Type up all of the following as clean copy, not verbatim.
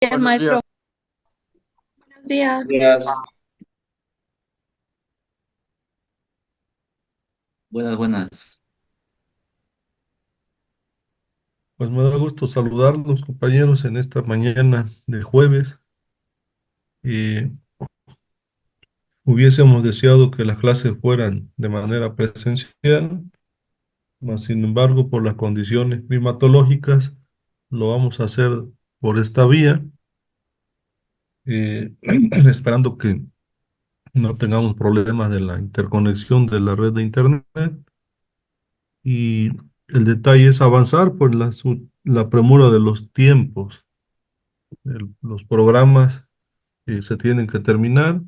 Días, Buenos maestro. días. Buenos días. Días. Buenas, buenas. Pues me da gusto saludarlos, compañeros, en esta mañana de jueves. Y hubiésemos deseado que las clases fueran de manera presencial, mas sin embargo, por las condiciones climatológicas, lo vamos a hacer por esta vía, esperando que no tengamos problemas de la interconexión de la red de Internet. Y el detalle es avanzar por la premura de los tiempos. Los programas se tienen que terminar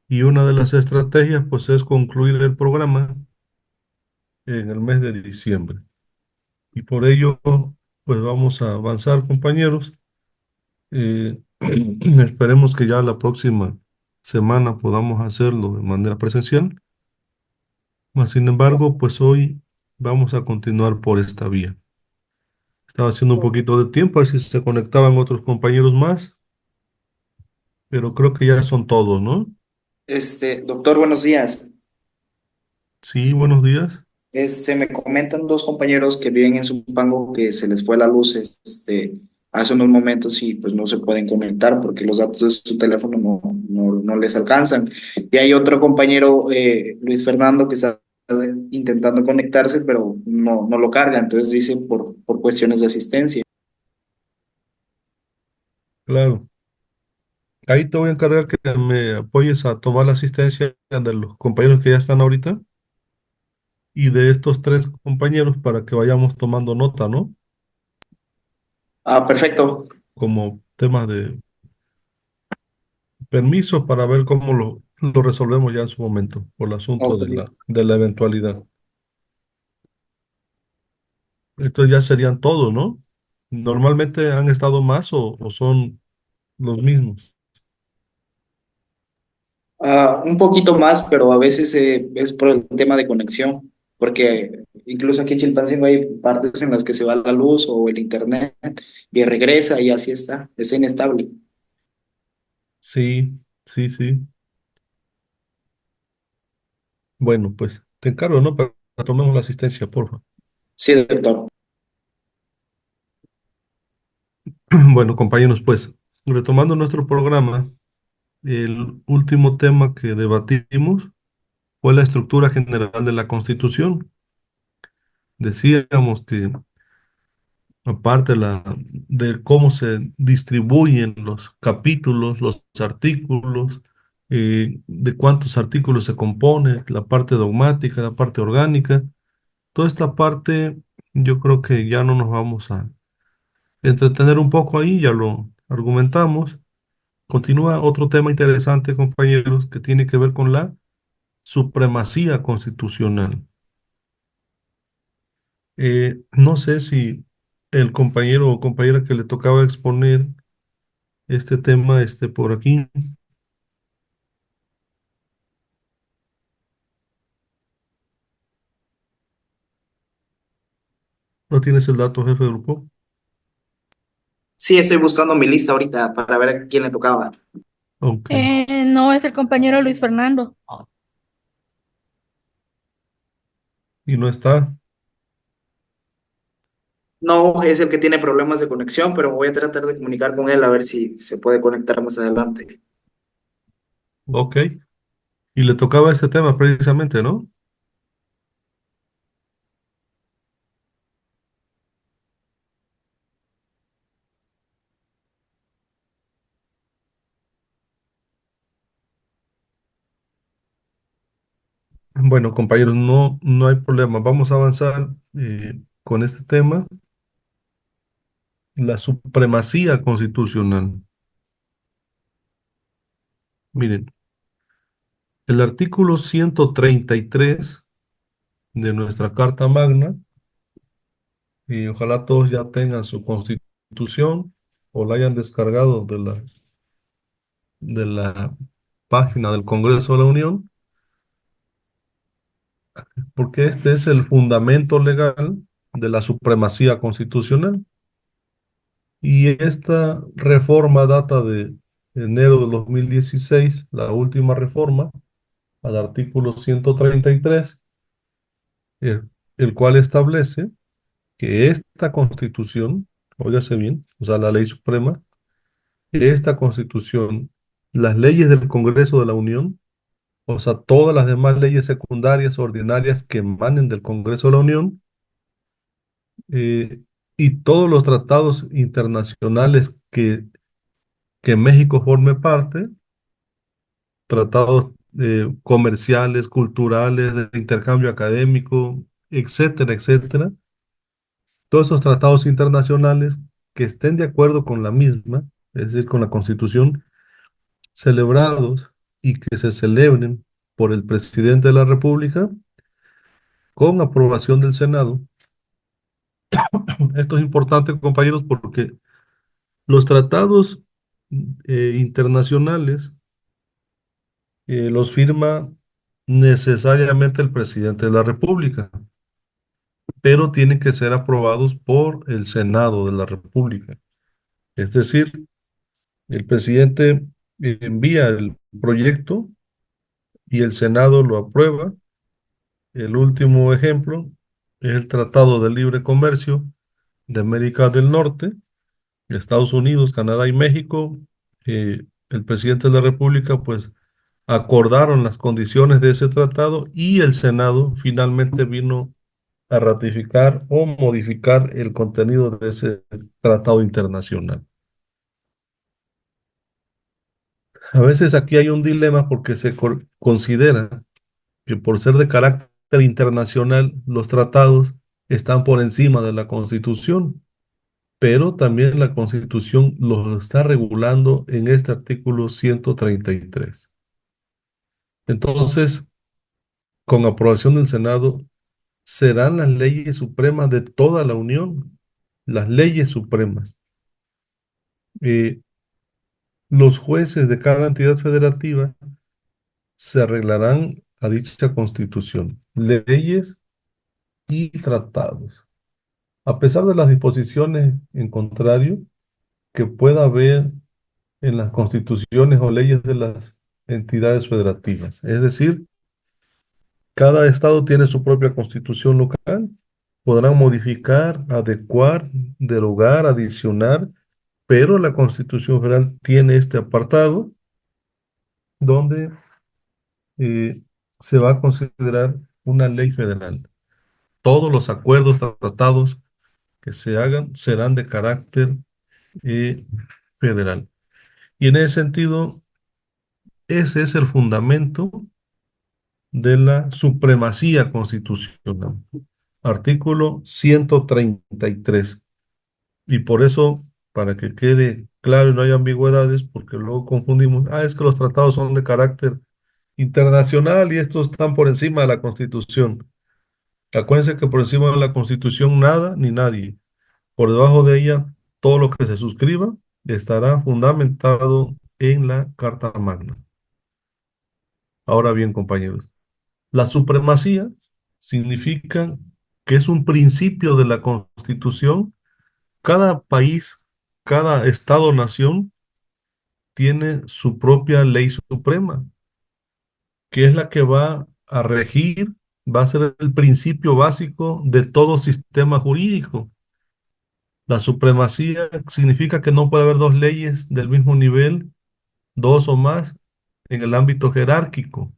y una de las estrategias pues es concluir el programa en el mes de diciembre. Y por ello pues vamos a avanzar, compañeros. Esperemos que ya la próxima semana podamos hacerlo de manera presencial. Mas, sin embargo, pues hoy vamos a continuar por esta vía. Estaba haciendo un poquito de tiempo a ver si se conectaban otros compañeros más, pero creo que ya son todos, ¿no? Doctor, buenos días. Sí, buenos días. Me comentan dos compañeros que viven en Zumpango que se les fue la luz, hace unos momentos y pues no se pueden conectar porque los datos de su teléfono no les alcanzan. Y hay otro compañero, Luis Fernando, que está intentando conectarse, pero no lo carga, entonces dice por cuestiones de asistencia. Claro. Ahí te voy a encargar que me apoyes a tomar la asistencia de los compañeros que ya están ahorita y de estos tres compañeros para que vayamos tomando nota, ¿no? Ah, perfecto. Como temas de permiso para ver cómo lo resolvemos ya en su momento, por el asunto Ok. de la eventualidad. Estos ya serían todos, ¿no? Normalmente han estado más o son los mismos. Un poquito más, pero a veces es por el tema de conexión, porque incluso aquí en Chilpancingo hay partes en las que se va la luz o el internet y regresa y así está, es inestable. Sí, sí, sí. Bueno, pues te encargo, ¿no? Para que tomemos la asistencia, por favor. Sí, doctor. Bueno, compañeros, pues, retomando nuestro programa, el último tema que debatimos fue la estructura general de la Constitución. Decíamos que, aparte de cómo se distribuyen los capítulos, los artículos, de cuántos artículos se compone, la parte dogmática, la parte orgánica, toda esta parte, yo creo que ya no nos vamos a entretener un poco ahí, ya lo argumentamos. Continúa otro tema interesante, compañeros, que tiene que ver con la supremacía constitucional. No sé si el compañero o compañera que le tocaba exponer este tema esté por aquí. ¿No tienes el dato, jefe de grupo? Sí, estoy buscando mi lista ahorita para ver a quién le tocaba. Ok. No es el compañero Luis Fernando. Y no está. No, es el que tiene problemas de conexión, pero voy a tratar de comunicar con él a ver si se puede conectar más adelante. Ok. Y le tocaba este tema precisamente, ¿no? Bueno, compañeros, no hay problema. Vamos a avanzar con este tema, la supremacía constitucional. Miren, el artículo 133 de nuestra Carta Magna, y ojalá todos ya tengan su constitución o la hayan descargado de la página del Congreso de la Unión, porque este es el fundamento legal de la supremacía constitucional. Y esta reforma data de enero de 2016, la última reforma al artículo 133, el, el cual establece que esta constitución, óigase bien, o sea, la ley suprema, que esta constitución, las leyes del Congreso de la Unión, o sea, todas las demás leyes secundarias, ordinarias que emanen del Congreso de la Unión, eh, y todos los tratados internacionales que México forme parte, tratados comerciales, culturales, de intercambio académico, etcétera, etcétera, todos esos tratados internacionales que estén de acuerdo con la misma, es decir, con la Constitución, celebrados y que se celebren por el presidente de la República con aprobación del Senado. Esto es importante, compañeros, porque los tratados internacionales los firma necesariamente el presidente de la República, pero tienen que ser aprobados por el Senado de la República. Es decir, el presidente envía el proyecto y el Senado lo aprueba. El último ejemplo es el Tratado de Libre Comercio de América del Norte, Estados Unidos, Canadá y México. El presidente de la República, pues, acordaron las condiciones de ese tratado y el Senado finalmente vino a ratificar o modificar el contenido de ese tratado internacional. A veces aquí hay un dilema porque se considera que por ser de carácter internacional, los tratados están por encima de la Constitución, pero también la Constitución los está regulando en este artículo 133. Entonces, con aprobación del Senado, serán las leyes supremas de toda la Unión, las leyes supremas. Eh, los jueces de cada entidad federativa se arreglarán a dicha Constitución, leyes y tratados. A pesar de las disposiciones en contrario que pueda haber en las constituciones o leyes de las entidades federativas. Es decir, cada estado tiene su propia constitución local, podrán modificar, adecuar, derogar, adicionar, pero la Constitución Federal tiene este apartado donde eh, se va a considerar una ley federal. Todos los acuerdos, tratados que se hagan serán de carácter eh, federal. Y en ese sentido, ese es el fundamento de la supremacía constitucional. Artículo 133. Y por eso, para que quede claro y no haya ambigüedades, porque luego confundimos, es que los tratados son de carácter internacional y estos están por encima de la Constitución. Acuérdense que por encima de la Constitución nada ni nadie. Por debajo de ella, todo lo que se suscriba estará fundamentado en la Carta Magna. Ahora bien, compañeros, la supremacía significa que es un principio de la Constitución. Cada país, cada estado-nación tiene su propia ley suprema, que es la que va a regir, va a ser el principio básico de todo sistema jurídico. La supremacía significa que no puede haber dos leyes del mismo nivel, dos o más, en el ámbito jerárquico.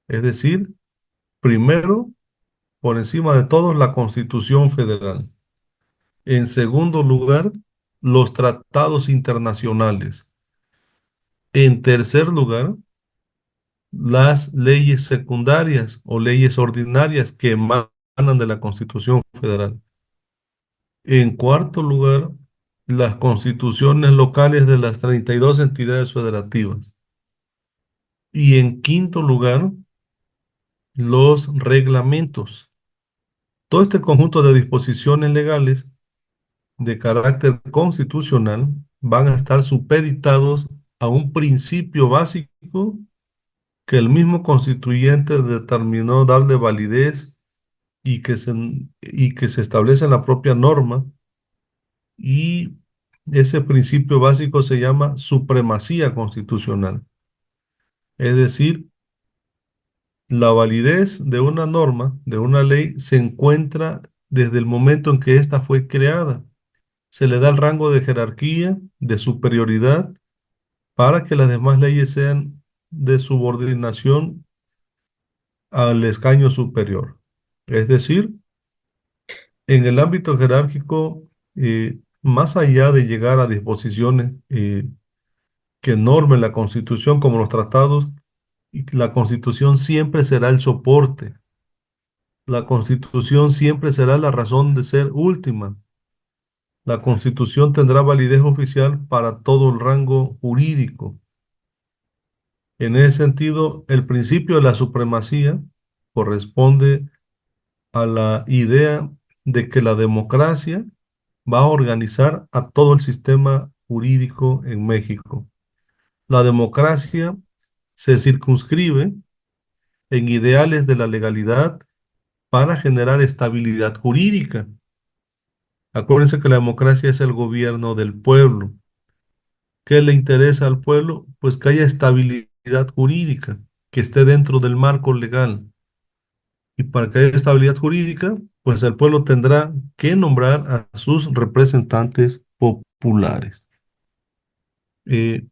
Es decir, primero, por encima de todo, la Constitución Federal. En segundo lugar, los tratados internacionales. En tercer lugar, las leyes secundarias o leyes ordinarias que emanan de la Constitución Federal. En cuarto lugar, las constituciones locales de las 32 entidades federativas. Y en quinto lugar, los reglamentos. Todo este conjunto de disposiciones legales de carácter constitucional van a estar supeditados a un principio básico que el mismo constituyente determinó darle validez y que se establece en la propia norma y ese principio básico se llama supremacía constitucional. Es decir, la validez de una norma, de una ley, se encuentra desde el momento en que ésta fue creada. Se le da el rango de jerarquía, de superioridad, para que las demás leyes sean de subordinación al escaño superior. Es decir, en el ámbito jerárquico, más allá de llegar a disposiciones que normen la Constitución como los tratados, y la Constitución siempre será el soporte. La Constitución siempre será la razón de ser última. La Constitución tendrá validez oficial para todo el rango jurídico. En ese sentido, el principio de la supremacía corresponde a la idea de que la democracia va a organizar a todo el sistema jurídico en México. La democracia se circunscribe en ideales de la legalidad para generar estabilidad jurídica. Acuérdense que la democracia es el gobierno del pueblo. ¿Qué le interesa al pueblo? Pues que haya estabilidad jurídica, que esté dentro del marco legal. Y para que haya estabilidad jurídica, pues el pueblo tendrá que nombrar a sus representantes populares. Eh,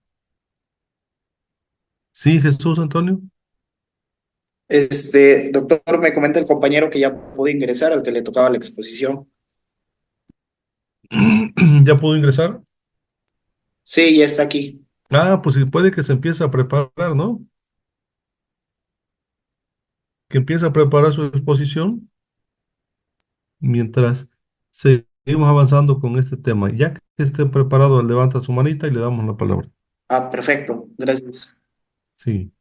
¿Sí, Jesús Antonio? Doctor, me comenta el compañero que ya pudo ingresar, al que le tocaba la exposición. ¿Ya pudo ingresar? Sí, ya está aquí. Ah, pues sí, puede que se empiece a preparar, ¿no? Que empiece a preparar su exposición mientras seguimos avanzando con este tema. Ya que esté preparado, levanta su manita y le damos la palabra. Ah, perfecto, gracias. Sí.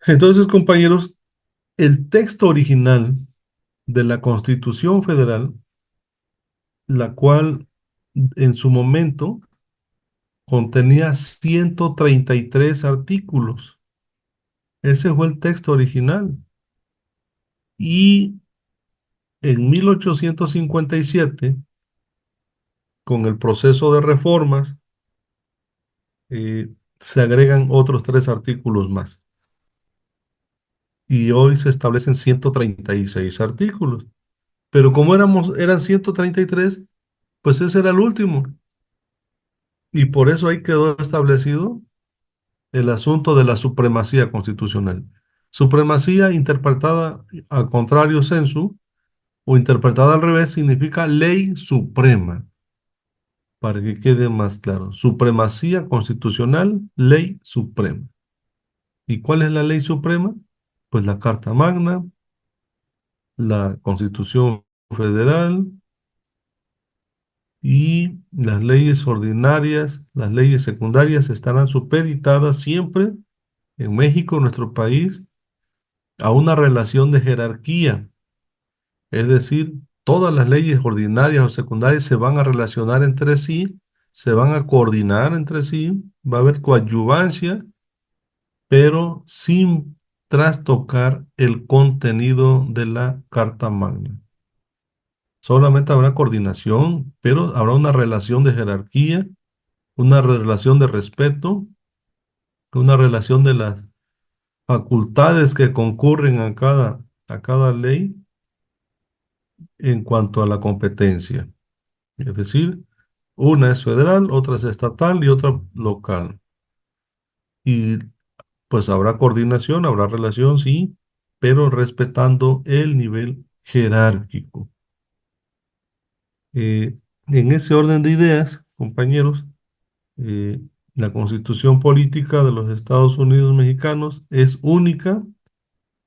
Entonces, compañeros, el texto original de la Constitución Federal, la cual en su momento contenía 133 artículos. Ese fue el texto original. Y en 1857, con el proceso de reformas, se agregan otros 3 artículos más. Y hoy se establecen 136 artículos. Pero como eran 133, pues ese era el último. Y por eso ahí quedó establecido el asunto de la supremacía constitucional. Supremacía interpretada al contrario sensu o interpretada al revés significa ley suprema, para que quede más claro. Supremacía constitucional, ley suprema. ¿Y cuál es la ley suprema? Pues la Carta Magna, la Constitución Federal y las leyes ordinarias, las leyes secundarias estarán supeditadas siempre en México, nuestro país, a una relación de jerarquía. Es decir, todas las leyes ordinarias o secundarias se van a relacionar entre sí, se van a coordinar entre sí, va a haber coadyuvancia, pero sin trastocar el contenido de la Carta Magna. Solamente habrá coordinación, pero habrá una relación de jerarquía, una relación de respeto, una relación de las facultades que concurren a cada ley en cuanto a la competencia. Es decir, una es federal, otra es estatal y otra local. Y pues habrá coordinación, habrá relación, sí, pero respetando el nivel jerárquico. En ese orden de ideas, compañeros, eh, la Constitución Política de los Estados Unidos Mexicanos es única,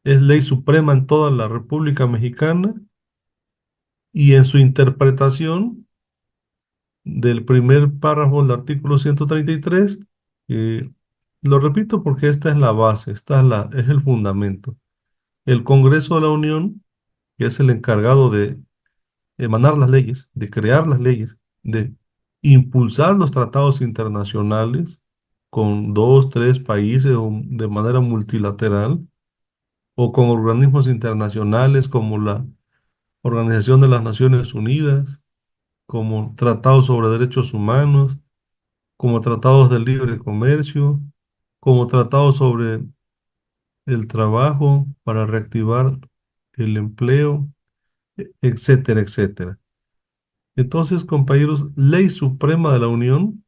es ley suprema en toda la República Mexicana y en su interpretación del primer párrafo del artículo 133, eh, lo repito porque esta es la base, es el fundamento. El Congreso de la Unión, que es el encargado de emanar las leyes, de crear las leyes, de impulsar los tratados internacionales con dos, tres países o de manera multilateral, o con organismos internacionales como la Organización de las Naciones Unidas, como tratados sobre derechos humanos, como tratados de libre comercio, como tratados sobre el trabajo para reactivar el empleo, etcétera, etcétera. Entonces, compañeros, ley suprema de la Unión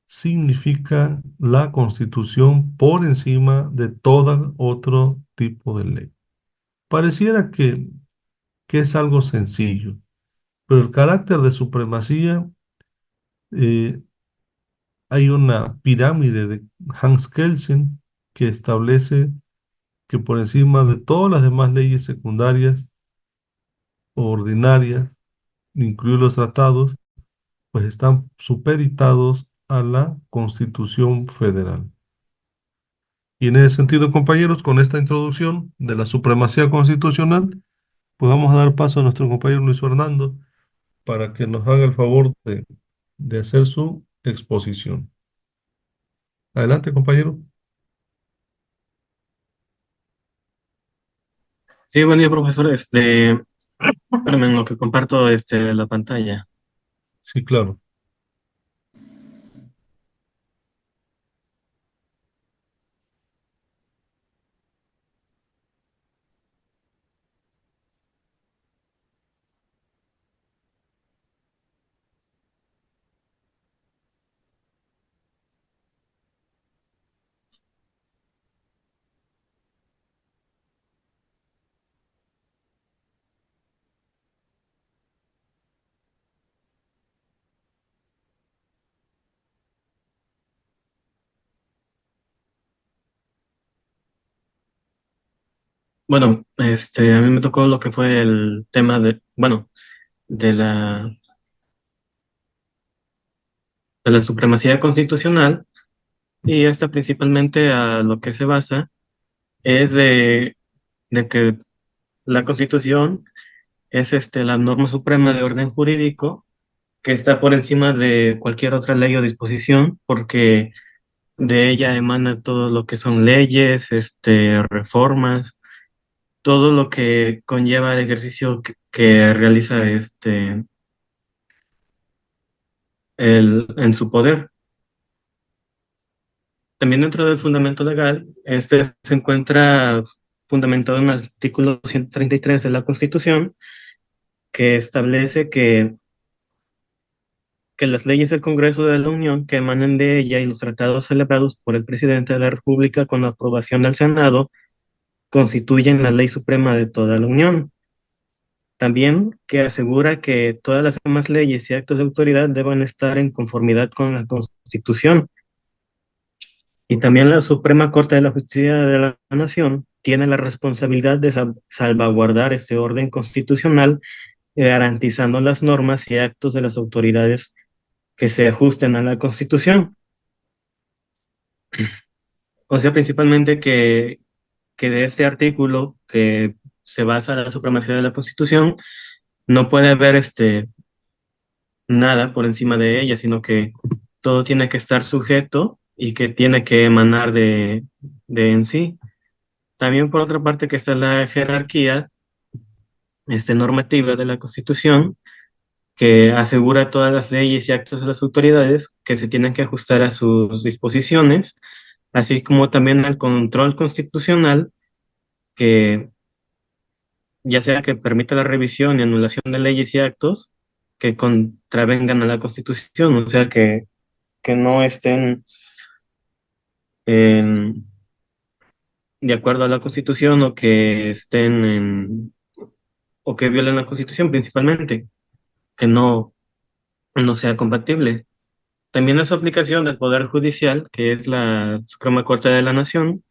significa la Constitución por encima de todo otro tipo de ley. Pareciera que es algo sencillo, pero el carácter de supremacía, eh, hay una pirámide de Hans Kelsen que establece que por encima de todas las demás leyes secundarias o ordinarias, incluidos los tratados, pues están supeditados a la Constitución Federal. Y en ese sentido, compañeros, con esta introducción de la supremacía constitucional, pues vamos a dar paso a nuestro compañero Luis Fernando para que nos haga el favor de hacer su exposición. Adelante, compañero. Sí, buen día, profesor. Espérame en lo que comparto la pantalla. Sí, claro. Bueno, a mí me tocó lo que fue el tema de de la supremacía constitucional, y esta principalmente a lo que se basa es de que la Constitución es la norma suprema de orden jurídico que está por encima de cualquier otra ley o disposición, porque de ella emana todo lo que son leyes, reformas, todo lo que conlleva el ejercicio que realiza en su poder. También dentro del fundamento legal, se encuentra fundamentado en el artículo 133 de la Constitución, que establece que las leyes del Congreso de la Unión que emanen de ella y los tratados celebrados por el presidente de la República con la aprobación del Senado constituyen la ley suprema de toda la Unión. También que asegura que todas las demás leyes y actos de autoridad deben estar en conformidad con la Constitución. Y también la Suprema Corte de la Justicia de la Nación tiene la responsabilidad de salvaguardar este orden constitucional, garantizando las normas y actos de las autoridades que se ajusten a la Constitución. O sea, principalmente que de este artículo que se basa en la supremacía de la Constitución, no puede haber nada por encima de ella, sino que todo tiene que estar sujeto y que tiene que emanar de en sí. También por otra parte que está la jerarquía normativa de la Constitución, que asegura todas las leyes y actos de las autoridades que se tienen que ajustar a sus disposiciones, así como también el control constitucional, que ya sea que permita la revisión y anulación de leyes y actos que contravengan a la Constitución, o sea, que no estén en- de acuerdo a la Constitución, o que o que violen la Constitución principalmente, que no sea compatible. También es aplicación del Poder Judicial, que es la Suprema Corte de la Nación,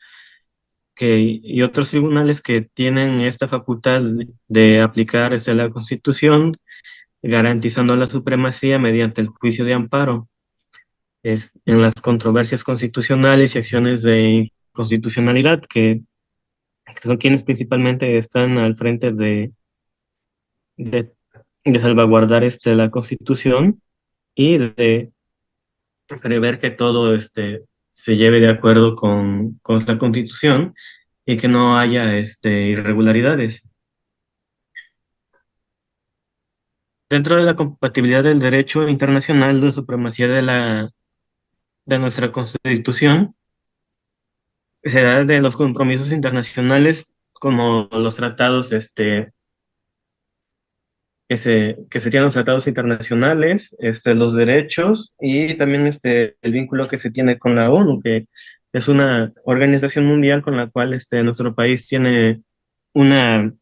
y otros tribunales que tienen esta facultad de aplicar la Constitución, garantizando la supremacía mediante el juicio de amparo en las controversias constitucionales y acciones de constitucionalidad, que son quienes principalmente están al frente de, de salvaguardar la Constitución y de prever que todo se lleve de acuerdo con la Constitución y que no haya irregularidades. Dentro de la compatibilidad del derecho internacional de supremacía de nuestra Constitución, se da de los compromisos internacionales como los tratados que serían los tratados internacionales, los derechos y también el vínculo que se tiene con la ONU, que es una organización mundial con la cual nuestro país tiene una,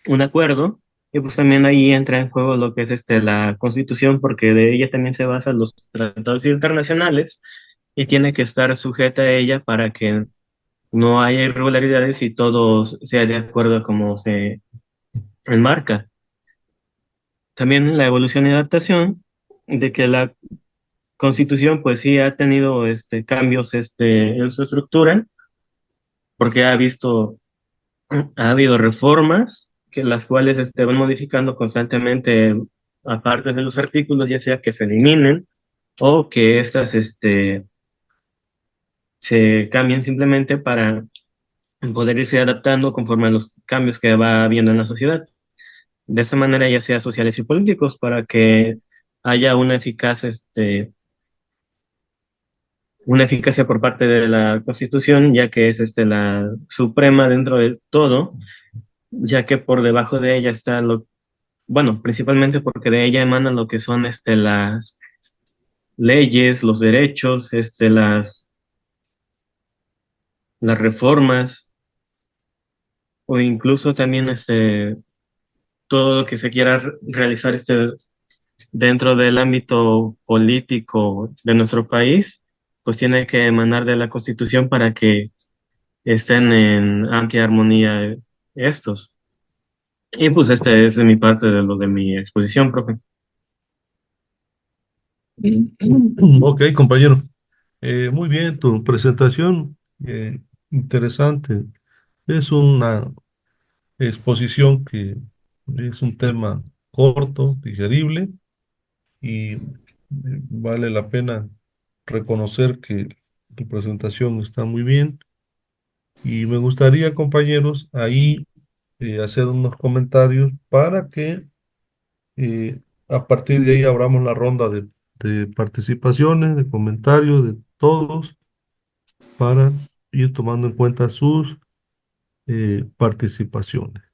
un acuerdo. Y pues también ahí entra en juego lo que es la Constitución, porque de ella también se basan los tratados internacionales y tiene que estar sujeta a ella para que no haya irregularidades y todo sea de acuerdo a cómo se enmarca. También la evolución y adaptación de que la Constitución pues sí ha tenido cambios en su estructura, porque ha habido reformas que las cuales van modificando constantemente a partes de los artículos, ya sea que se eliminen o que estas se cambien simplemente para poder irse adaptando conforme a los cambios que va habiendo en la sociedad. De esa manera, ya sea sociales y políticos, para que haya una eficacia por parte de la Constitución, ya que es la suprema dentro de todo, ya que por debajo de ella está bueno, principalmente porque de ella emanan lo que son las leyes, los derechos, las reformas, o incluso también todo lo que se quiera realizar dentro del ámbito político de nuestro país, pues tiene que emanar de la Constitución para que estén en amplia armonía estos. Y pues este es de mi parte de lo de mi exposición, profe. Ok, compañero. Muy bien, tu presentación, interesante. Es una exposición que es un tema corto, digerible y vale la pena reconocer que tu presentación está muy bien. Y me gustaría, compañeros, ahí hacer unos comentarios para que a partir de ahí abramos la ronda de participaciones, de comentarios de todos para ir tomando en cuenta sus participaciones.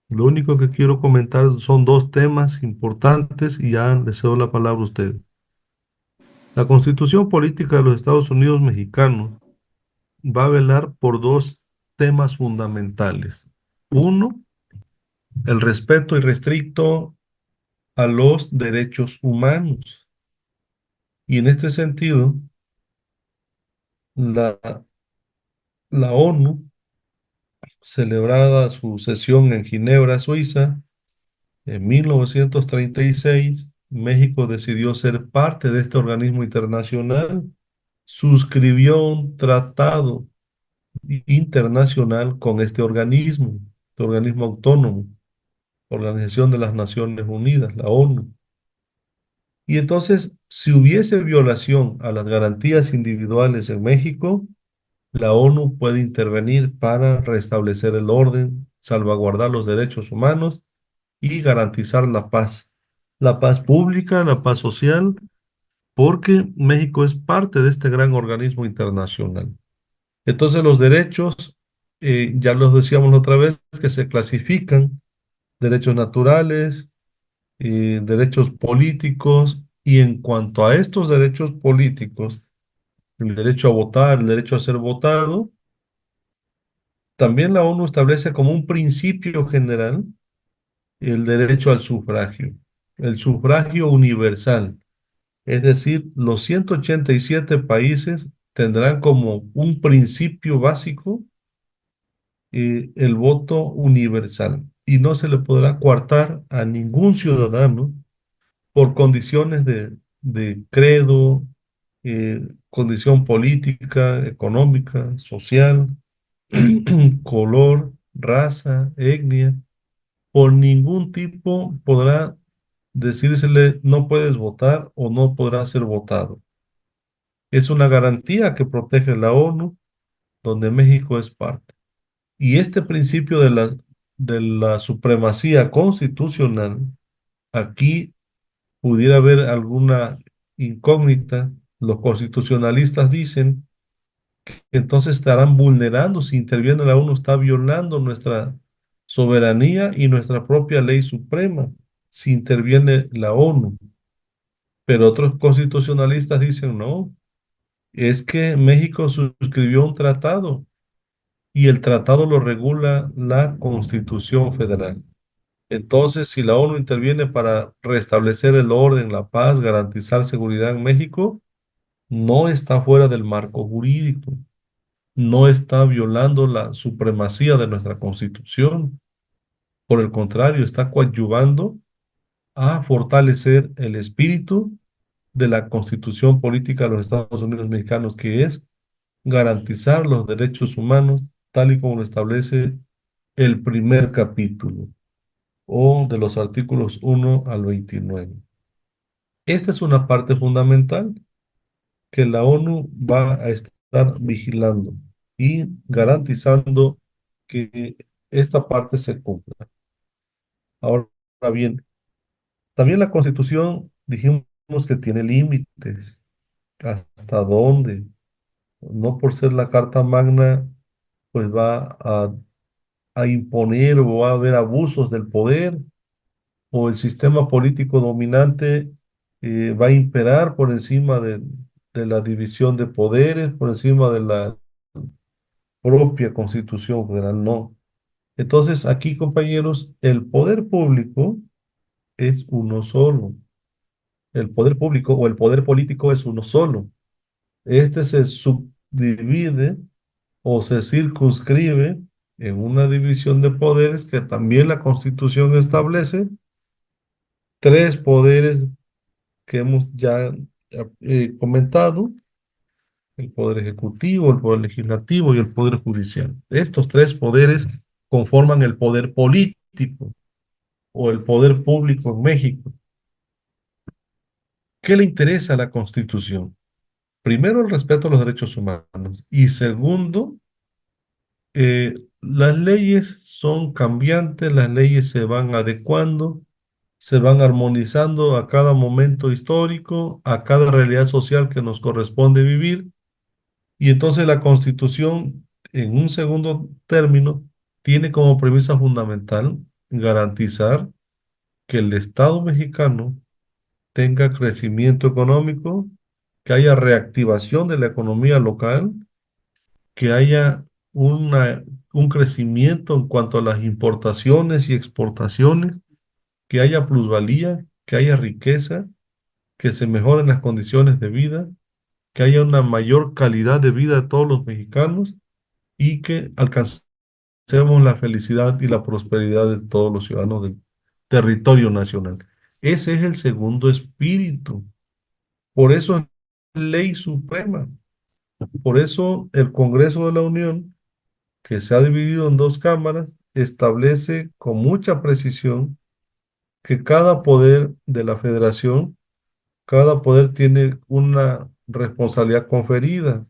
Lo único que quiero comentar son dos temas importantes y ya les cedo la palabra a ustedes. La Constitución Política de los Estados Unidos Mexicanos va a velar por dos temas fundamentales. Uno, el respeto irrestricto a los derechos humanos. Y en este sentido, la, la ONU, celebrada su sesión en Ginebra, Suiza, en 1936, México decidió ser parte de este organismo internacional, suscribió un tratado internacional con este organismo autónomo, Organización de las Naciones Unidas, la ONU. Y entonces, si hubiese violación a las garantías individuales en México, la ONU puede intervenir para restablecer el orden, salvaguardar los derechos humanos y garantizar la paz pública, la paz social, porque México es parte de este gran organismo internacional. Entonces los derechos, ya los decíamos la otra vez, que se clasifican: derechos naturales, derechos políticos, y en cuanto a estos derechos políticos, el derecho a votar, el derecho a ser votado, también la ONU establece como un principio general el derecho al sufragio, el sufragio universal. Es decir, los 187 países tendrán como un principio básico el voto universal y no se le podrá coartar a ningún ciudadano por condiciones de credo, condición política, económica, social, color, raza, etnia. Por ningún tipo podrá decírsele no puedes votar o no podrá ser votado. Es una garantía que protege la ONU, donde México es parte. Y este principio de la supremacía constitucional aquí pudiera haber alguna incógnita. Los constitucionalistas dicen que entonces estarán vulnerando, si interviene la ONU, está violando nuestra soberanía y nuestra propia ley suprema, si interviene la ONU. Pero otros constitucionalistas dicen, no, es que México suscribió un tratado y el tratado lo regula la Constitución Federal. Entonces, si la ONU interviene para restablecer el orden, la paz, garantizar seguridad en México, no está fuera del marco jurídico, no está violando la supremacía de nuestra Constitución. Por el contrario, está coadyuvando a fortalecer el espíritu de la Constitución Política de los Estados Unidos Mexicanos, que es garantizar los derechos humanos tal y como lo establece el primer capítulo o de los artículos 1 al 29. Esta es una parte fundamental que la ONU va a estar vigilando y garantizando que esta parte se cumpla. Ahora bien, también la Constitución dijimos que tiene límites. ¿Hasta dónde? No por ser la Carta Magna, pues va a imponer o va a haber abusos del poder o el sistema político dominante va a imperar por encima de la división de poderes, por encima de la propia Constitución Federal. No. Entonces, aquí, compañeros, el poder público es uno solo. El poder público o el poder político es uno solo. Este se subdivide o se circunscribe en una división de poderes que también la Constitución establece, tres poderes que hemos ya comentado: el poder ejecutivo, el poder legislativo y el poder judicial. Estos tres poderes conforman el poder político o el poder público en México. ¿Qué le interesa a la Constitución? Primero, el respeto a los derechos humanos y segundo, las leyes son cambiantes, las leyes se van adecuando, se van armonizando a cada momento histórico, a cada realidad social que nos corresponde vivir. Y entonces la Constitución, en un segundo término, tiene como premisa fundamental garantizar que el Estado mexicano tenga crecimiento económico, que haya reactivación de la economía local, que haya un crecimiento en cuanto a las importaciones y exportaciones, que haya plusvalía, que haya riqueza, que se mejoren las condiciones de vida, que haya una mayor calidad de vida de todos los mexicanos y que alcancemos la felicidad y la prosperidad de todos los ciudadanos del territorio nacional. Ese es el segundo espíritu. Por eso es ley suprema. Por eso el Congreso de la Unión, que se ha dividido en dos cámaras, establece con mucha precisión que cada poder de la federación, cada poder tiene una responsabilidad conferida.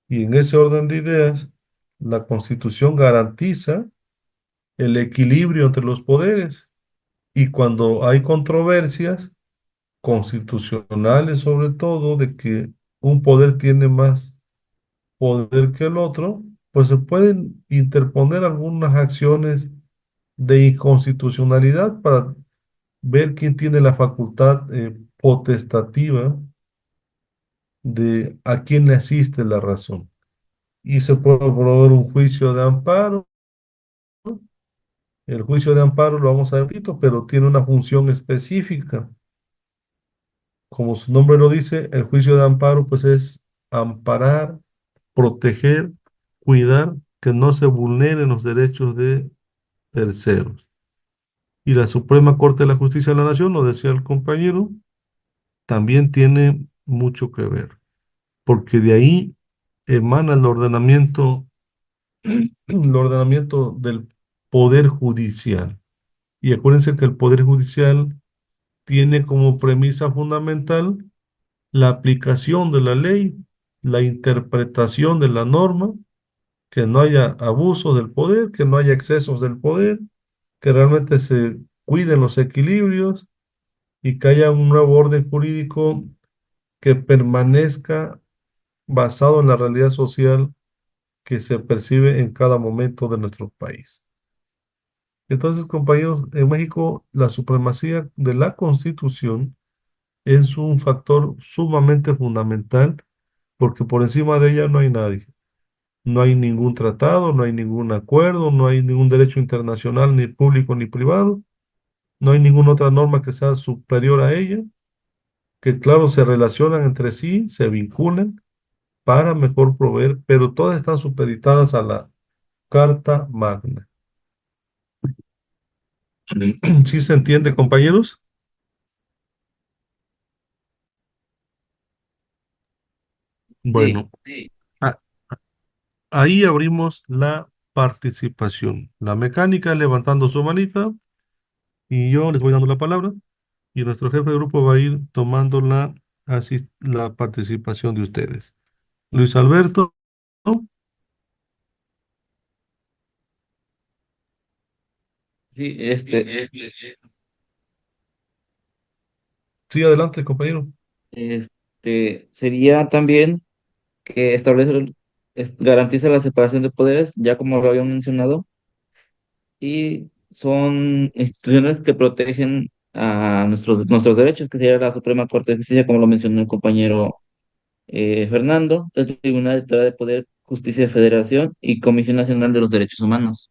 Y en ese orden de ideas, la Constitución garantiza el equilibrio entre los poderes. Y cuando hay controversias constitucionales, sobre todo, de que un poder tiene más poder que el otro, pues se pueden interponer algunas acciones de inconstitucionalidad para ver quién tiene la facultad potestativa de a quién le asiste la razón. Y se puede promover un juicio de amparo. El juicio de amparo lo vamos a ver, pero tiene una función específica. Como su nombre lo dice, el juicio de amparo pues es amparar, proteger, cuidar que no se vulneren los derechos de terceros. Y la Suprema Corte de la Justicia de la Nación, lo decía el compañero, también tiene mucho que ver, porque de ahí emana el ordenamiento del Poder Judicial. Y acuérdense que el Poder Judicial tiene como premisa fundamental la aplicación de la ley, la interpretación de la norma, que no haya abuso del poder, que no haya excesos del poder, que realmente cuiden los equilibrios y que haya un nuevo orden jurídico que permanezca basado en la realidad social que se percibe en cada momento de nuestro país. Entonces, compañeros, en México la supremacía de la Constitución es un factor sumamente fundamental porque por encima de ella no hay nadie. No hay ningún tratado, no hay ningún acuerdo, no hay ningún derecho internacional, ni público ni privado. No hay ninguna otra norma que sea superior a ella, que claro, se relacionan entre sí, se vinculan para mejor proveer, pero todas están supeditadas a la Carta Magna. ¿Sí se entiende, compañeros? Sí, Bueno, a- ahí abrimos la participación. La mecánica levantando su manita y yo les voy dando la palabra y nuestro jefe de grupo va a ir tomando la participación de ustedes. Luis Alberto, sí, sí, adelante, compañero. sería también que garantiza la separación de poderes, ya como lo habían mencionado, y son instituciones que protegen a nuestros derechos, que sería la Suprema Corte de Justicia, como lo mencionó el compañero Fernando, el Tribunal Electoral de Poder, Justicia de Federación y Comisión Nacional de los Derechos Humanos.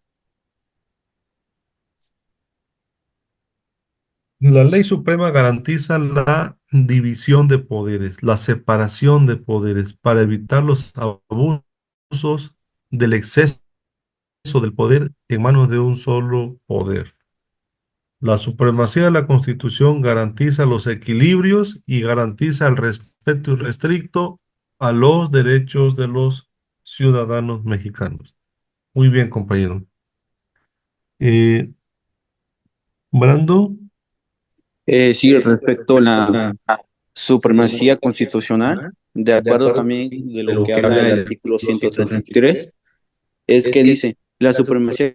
La ley suprema garantiza la división de poderes, la separación de poderes para evitar los abusos del exceso del poder en manos de un solo poder. La supremacía de la Constitución garantiza los equilibrios y garantiza el respeto irrestricto a los derechos de los ciudadanos mexicanos. Muy bien, compañero. Eh, Brando, Sí, respecto a la supremacía constitucional, de acuerdo también de lo que habla el artículo 133, es que dice, la supremacía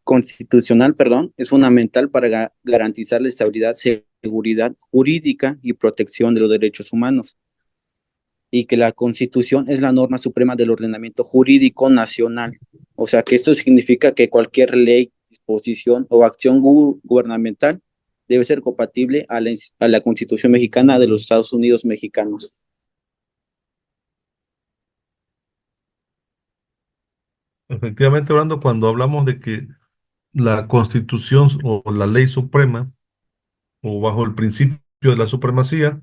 constitucional, perdón, es fundamental para garantizar la estabilidad, seguridad jurídica y protección de los derechos humanos, y que la Constitución es la norma suprema del ordenamiento jurídico nacional. O sea, que esto significa que cualquier ley, disposición o acción gubernamental debe ser compatible a la Constitución mexicana de los Estados Unidos mexicanos. efectivamente, Brando, cuando hablamos de que la Constitución o la ley suprema, o bajo el principio de la supremacía,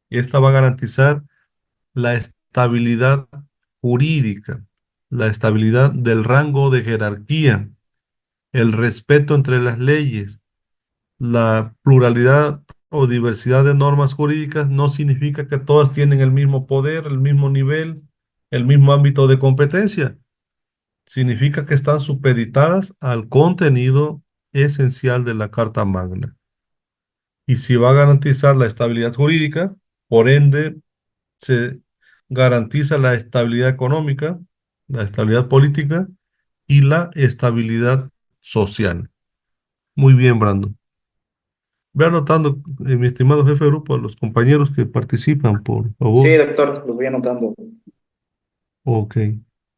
esta va a garantizar la estabilidad jurídica, la estabilidad del rango de jerarquía, el respeto entre las leyes, la pluralidad o diversidad de normas jurídicas no significa que todas tienen el mismo poder, el mismo nivel, el mismo ámbito de competencia. Significa que están supeditadas al contenido esencial de la Carta Magna. Y si va a garantizar la estabilidad jurídica, por ende, se garantiza la estabilidad económica, la estabilidad política y la estabilidad social. Muy bien, Brandon. Ve anotando, mi estimado jefe de grupo, a los compañeros que participan, por Sí, favor. doctor, los voy anotando. Ok.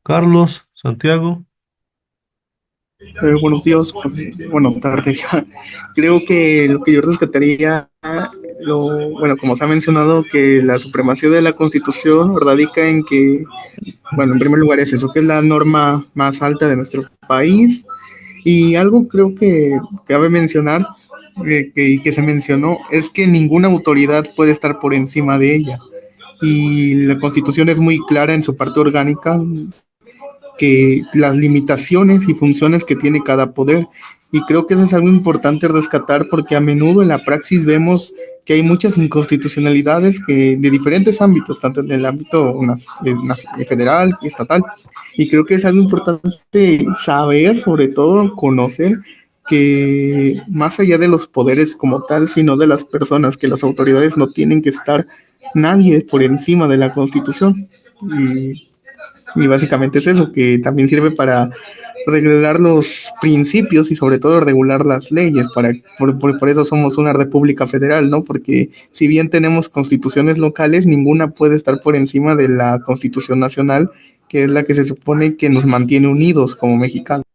Carlos, Santiago. Buenos días, bueno, tardes ya. Creo que lo que yo rescataría, bueno, como se ha mencionado, que la supremacía de la Constitución radica en que, bueno, en primer lugar es eso, que es la norma más alta de nuestro país. Y algo creo que cabe mencionar, que se mencionó, es que ninguna autoridad puede estar por encima de ella. Y la Constitución es muy clara en su parte orgánica, que las limitaciones y funciones que tiene cada poder. Y creo que eso es algo importante rescatar porque a menudo en la praxis vemos que hay muchas inconstitucionalidades que, de diferentes ámbitos, tanto en el ámbito federal y estatal. Y creo que es algo importante saber, sobre todo conocer, que más allá de los poderes como tal, sino de las personas, que las autoridades no tienen que estar nadie por encima de la Constitución. Y básicamente es eso, que también sirve regular los principios y sobre todo regular las leyes. Por eso somos una república federal, ¿no? Porque si bien tenemos constituciones locales, ninguna puede estar por encima de la constitución nacional, que es la que se supone que nos mantiene unidos como mexicanos.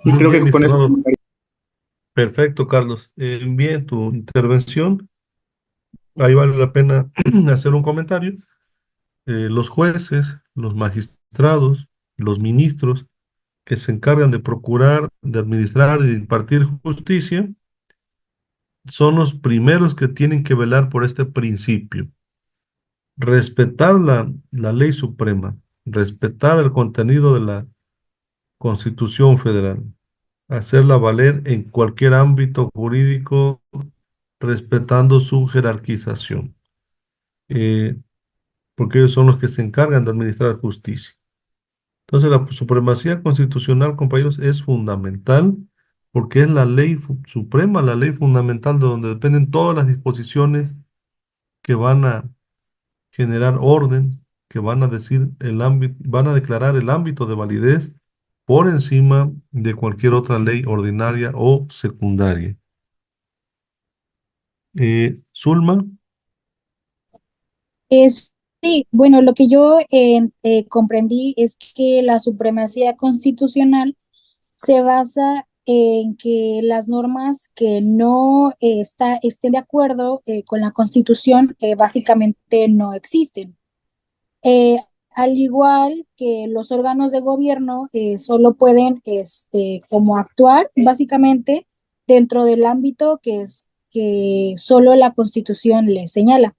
Y Muy creo bien, que mi con eso... estimado. Perfecto, Carlos. Bien, tu intervención. Ahí vale la pena hacer un comentario. Los jueces, los magistrados, los ministros que se encargan de procurar, de administrar y de impartir justicia, son los primeros que tienen que velar por este principio. Respetar la ley suprema, respetar el contenido de la Constitución Federal, hacerla valer en cualquier ámbito jurídico, respetando su jerarquización, eh, porque ellos son los que se encargan de administrar justicia. Entonces, la supremacía constitucional, compañeros, es fundamental porque es la ley suprema, la ley fundamental de donde dependen todas las disposiciones que van a generar orden, que van a decir el ámbito, van a declarar el ámbito de validez por encima de cualquier otra ley ordinaria o secundaria. Zulma, Sí, bueno, lo que yo comprendí es que la supremacía constitucional se basa en que las normas que no estén de acuerdo con la Constitución básicamente no existen. Eh, Al igual que los órganos de gobierno solo pueden como actuar básicamente dentro del ámbito que solo la Constitución les señala.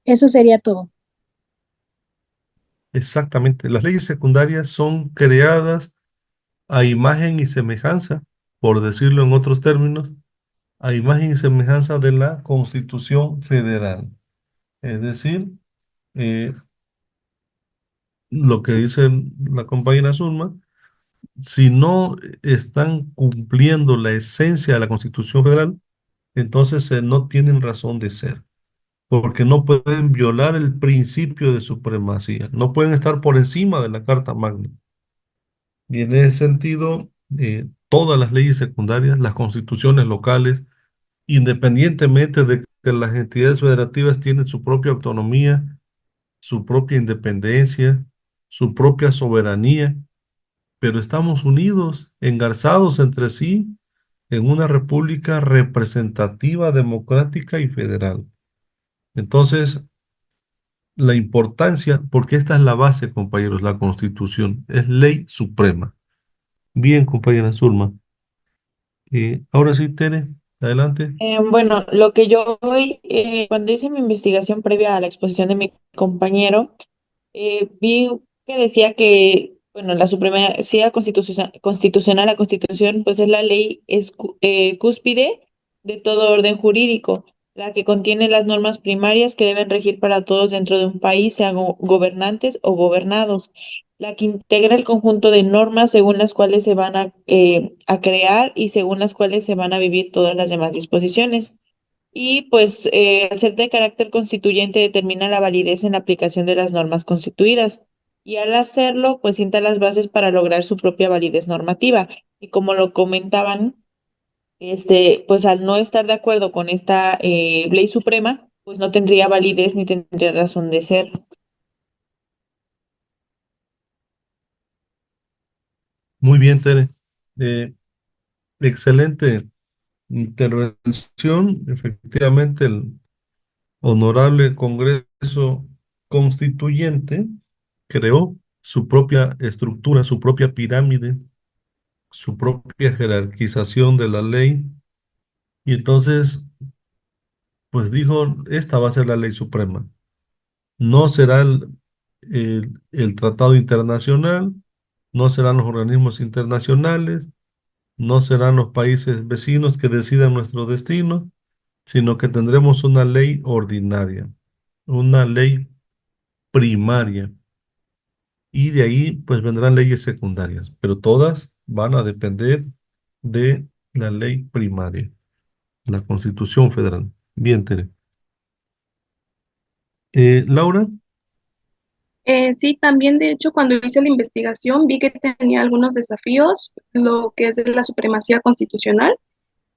Eso sería todo. exactamente. Las leyes secundarias son creadas a imagen y semejanza, por decirlo en otros términos, a imagen y semejanza de la Constitución Federal. Es decir, eh, lo que dice la compañera Zulma, si no están cumpliendo la esencia de la Constitución Federal, entonces no tienen razón de ser, porque no pueden violar el principio de supremacía, no pueden estar por encima de la Carta Magna. Y en ese sentido, todas las leyes secundarias, las constituciones locales, independientemente de que las entidades federativas tienen su propia autonomía, su propia independencia, su propia soberanía, pero estamos unidos, engarzados entre sí en una república representativa, democrática y federal. Entonces, la importancia, porque esta es la base, compañeros, la Constitución, es ley suprema. Bien, compañera Zulma. Ahora sí, Tere, adelante. Bueno, lo que yo hoy, cuando hice mi investigación previa a la exposición de mi compañero, vi que decía que, bueno, la supremacía constitucional, la Constitución, pues es la ley cúspide de todo orden jurídico, la que contiene las normas primarias que deben regir para todos dentro de un país, sean gobernantes o gobernados, la que integra el conjunto de normas según las cuales se van a crear y según las cuales se van a vivir todas las demás disposiciones. Y pues al ser de carácter constituyente determina la validez en la aplicación de las normas constituidas. Y al hacerlo, pues sienta las bases para lograr su propia validez normativa. Y como lo comentaban, pues al no estar de acuerdo con esta ley suprema, pues no tendría validez ni tendría razón de ser. Muy bien, Tere. Eh, Excelente intervención. Efectivamente, el Honorable Congreso Constituyente creó su propia estructura, su propia pirámide, su propia jerarquización de la ley. Y entonces, pues dijo, esta va a ser la ley suprema. No será el tratado internacional, no serán los organismos internacionales, no serán los países vecinos que decidan nuestro destino, sino que tendremos una ley ordinaria, una ley primaria, y de ahí pues vendrán leyes secundarias, pero todas van a depender de la ley primaria, la Constitución Federal. Bien, Tere. Laura, Sí, también de hecho cuando hice la investigación vi que tenía algunos desafíos, lo que es de la supremacía constitucional,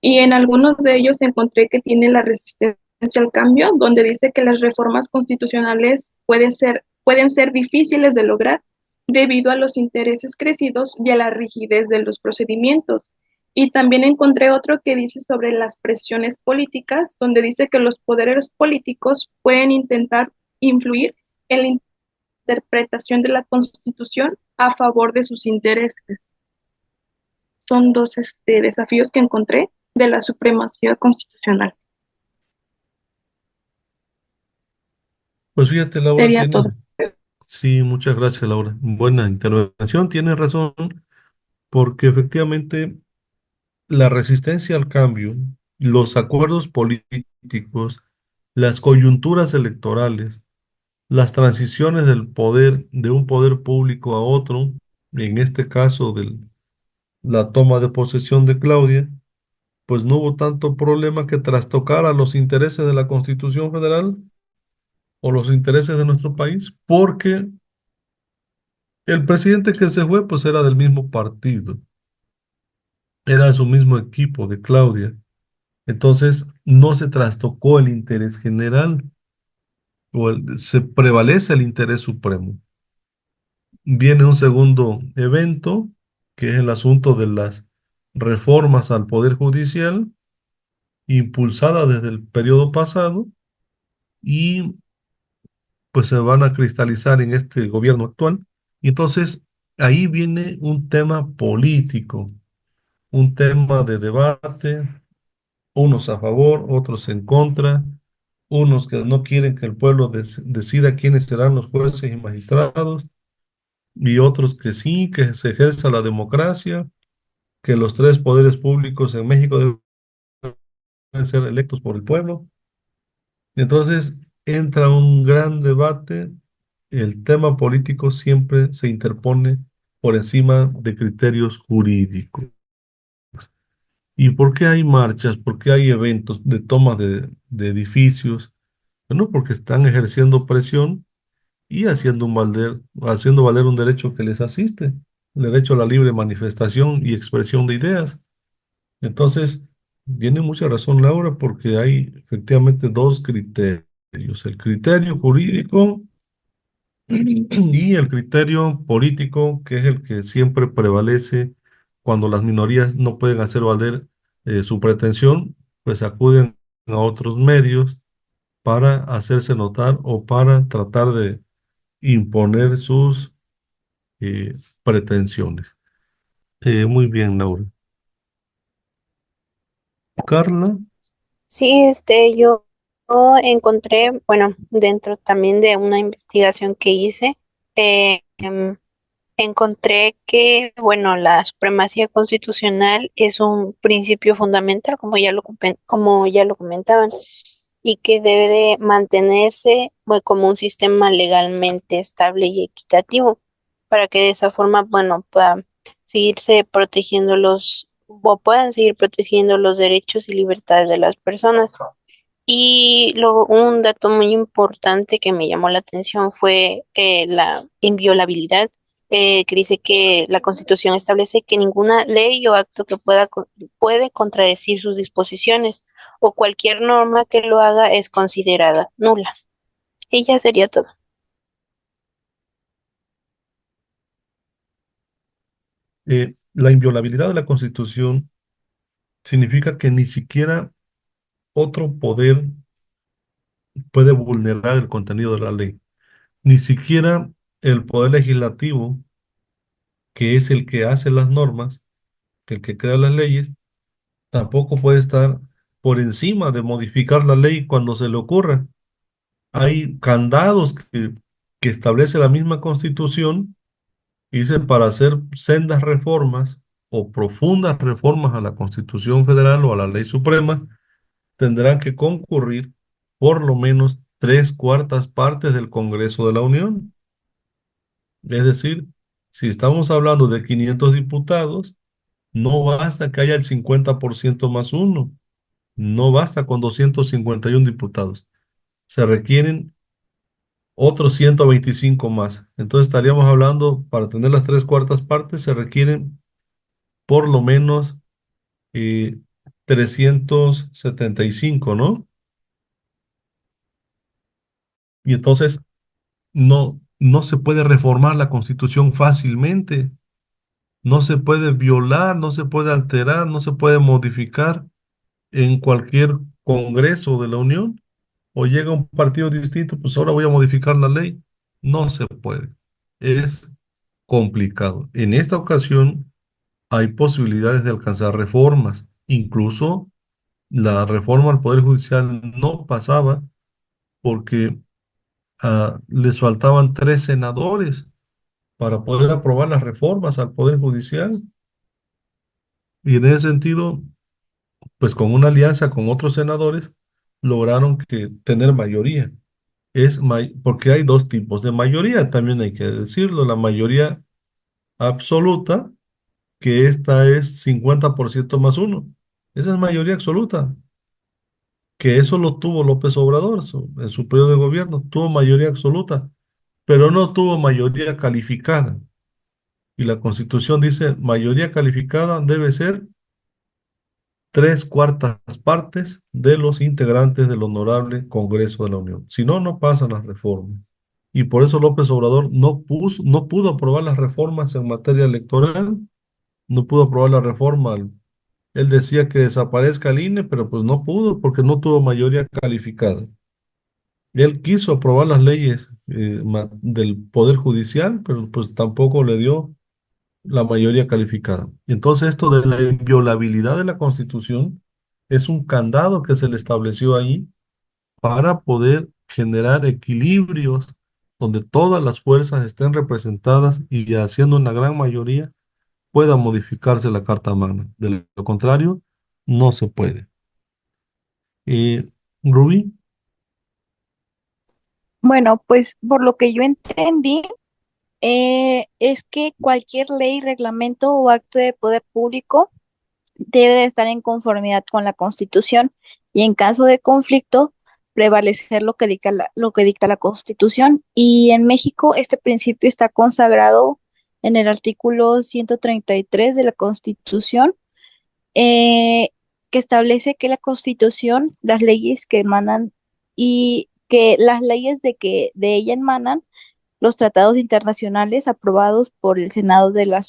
y en algunos de ellos encontré que tiene la resistencia al cambio, donde dice que las reformas constitucionales pueden ser difíciles de lograr debido a los intereses crecidos y a la rigidez de los procedimientos. Y también encontré otro que dice sobre las presiones políticas, donde dice que los poderes políticos pueden intentar influir en la interpretación de la Constitución a favor de sus intereses. Son dos desafíos que encontré de la supremacía constitucional. Pues fíjate, Laura, Sería todo. sí, muchas gracias, Laura. Buena intervención, tienes razón, porque efectivamente la resistencia al cambio, los acuerdos políticos, las coyunturas electorales, las transiciones del poder, de un poder público a otro, en este caso de la toma de posesión de Claudia, pues no hubo tanto problema que trastocara los intereses de la Constitución Federal o los intereses de nuestro país, porque el presidente que se fue, pues era del mismo partido, era de su mismo equipo, de Claudia. Entonces, no se trastocó el interés general se prevalece el interés supremo. Viene un segundo evento, que es el asunto de las reformas al Poder Judicial, impulsada desde el periodo pasado y pues se van a cristalizar en este gobierno actual. Y entonces ahí viene un tema político, un tema de debate, unos a favor, otros en contra, unos que no quieren que el pueblo decida quiénes serán los jueces y magistrados, y otros que sí, que se ejerza la democracia, que los tres poderes públicos en México deben ser electos por el pueblo. Entonces entra un gran debate, el tema político siempre se interpone por encima de criterios jurídicos. ¿Y por qué hay marchas? ¿Por qué hay eventos de toma de edificios? Bueno, porque están ejerciendo presión y haciendo valer un derecho que les asiste, el derecho a la libre manifestación y expresión de ideas. Entonces, tiene mucha razón Laura, porque hay efectivamente dos criterios, el criterio jurídico y el criterio político, que es el que siempre prevalece cuando las minorías no pueden hacer valer su pretensión, pues acuden a otros medios para hacerse notar o para tratar de imponer sus pretensiones. Muy bien, Laura. Carla, Sí, yo encontré, bueno, dentro también de una investigación que hice, eh, em, encontré que, bueno, la supremacía constitucional es un principio fundamental, como ya lo comentaban, y que debe de mantenerse, bueno, como un sistema legalmente estable y equitativo, para que de esa forma, bueno, pueda seguirse protegiendo o puedan seguir protegiendo los derechos y libertades de las personas. Y luego un dato muy importante que me llamó la atención fue la inviolabilidad, que dice que la Constitución establece que ninguna ley o acto que puede contradecir sus disposiciones o cualquier norma que lo haga es considerada nula. Y ya sería todo. la inviolabilidad de la Constitución significa que ni siquiera otro poder puede vulnerar el contenido de la ley. Ni siquiera el poder legislativo, que es el que hace las normas, el que crea las leyes, tampoco puede estar por encima de modificar la ley cuando se le ocurra. Hay candados que establece la misma Constitución y dicen para hacer sendas reformas o profundas reformas a la Constitución Federal o a la Ley Suprema, tendrán que concurrir por lo menos tres cuartas partes del Congreso de la Unión. Es decir, si estamos hablando de 500 diputados, no basta que haya el 50% más uno, no basta con 251 diputados. Se requieren otros 125 más. Entonces estaríamos hablando, para tener las 3/4 partes, se requieren por lo menos eh, 375, ¿no? Y entonces no se puede reformar la Constitución fácilmente, no se puede violar, no se puede alterar, no se puede modificar en cualquier Congreso de la Unión. O llega un partido distinto, pues ahora voy a modificar la ley. No se puede. Es complicado. En esta ocasión hay posibilidades de alcanzar reformas. Incluso la reforma al Poder Judicial no pasaba porque les faltaban 3 senadores para poder aprobar las reformas al Poder Judicial. Y en ese sentido, pues con una alianza con otros senadores, lograron tener mayoría. Porque hay dos tipos de mayoría, también hay que decirlo. La mayoría absoluta, que esta es 50% más uno. Esa es mayoría absoluta, que eso lo tuvo López Obrador en su periodo de gobierno. Tuvo mayoría absoluta, pero no tuvo mayoría calificada. Y la Constitución dice, mayoría calificada debe ser 3/4 partes de los integrantes del Honorable Congreso de la Unión. Si no, no pasan las reformas. Y por eso López Obrador no pudo aprobar las reformas en materia electoral, no pudo aprobar la reforma. Él decía que desaparezca el INE, pero pues no pudo porque no tuvo mayoría calificada. Él quiso aprobar las leyes del Poder Judicial, pero pues tampoco le dio la mayoría calificada. Entonces esto de la inviolabilidad de la Constitución es un candado que se le estableció ahí para poder generar equilibrios donde todas las fuerzas estén representadas y haciendo una gran mayoría pueda modificarse la Carta Magna. De lo contrario, no se puede. Rubí, Bueno, pues por lo que yo entendí, es que cualquier ley, reglamento o acto de poder público debe de estar en conformidad con la Constitución y en caso de conflicto prevalecer lo que dicta la Constitución. Y en México este principio está consagrado en el artículo 133 de la Constitución, eh, que establece que la Constitución, las leyes que emanan y que las leyes que de ella emanan, los tratados internacionales aprobados por el Senado de la Ley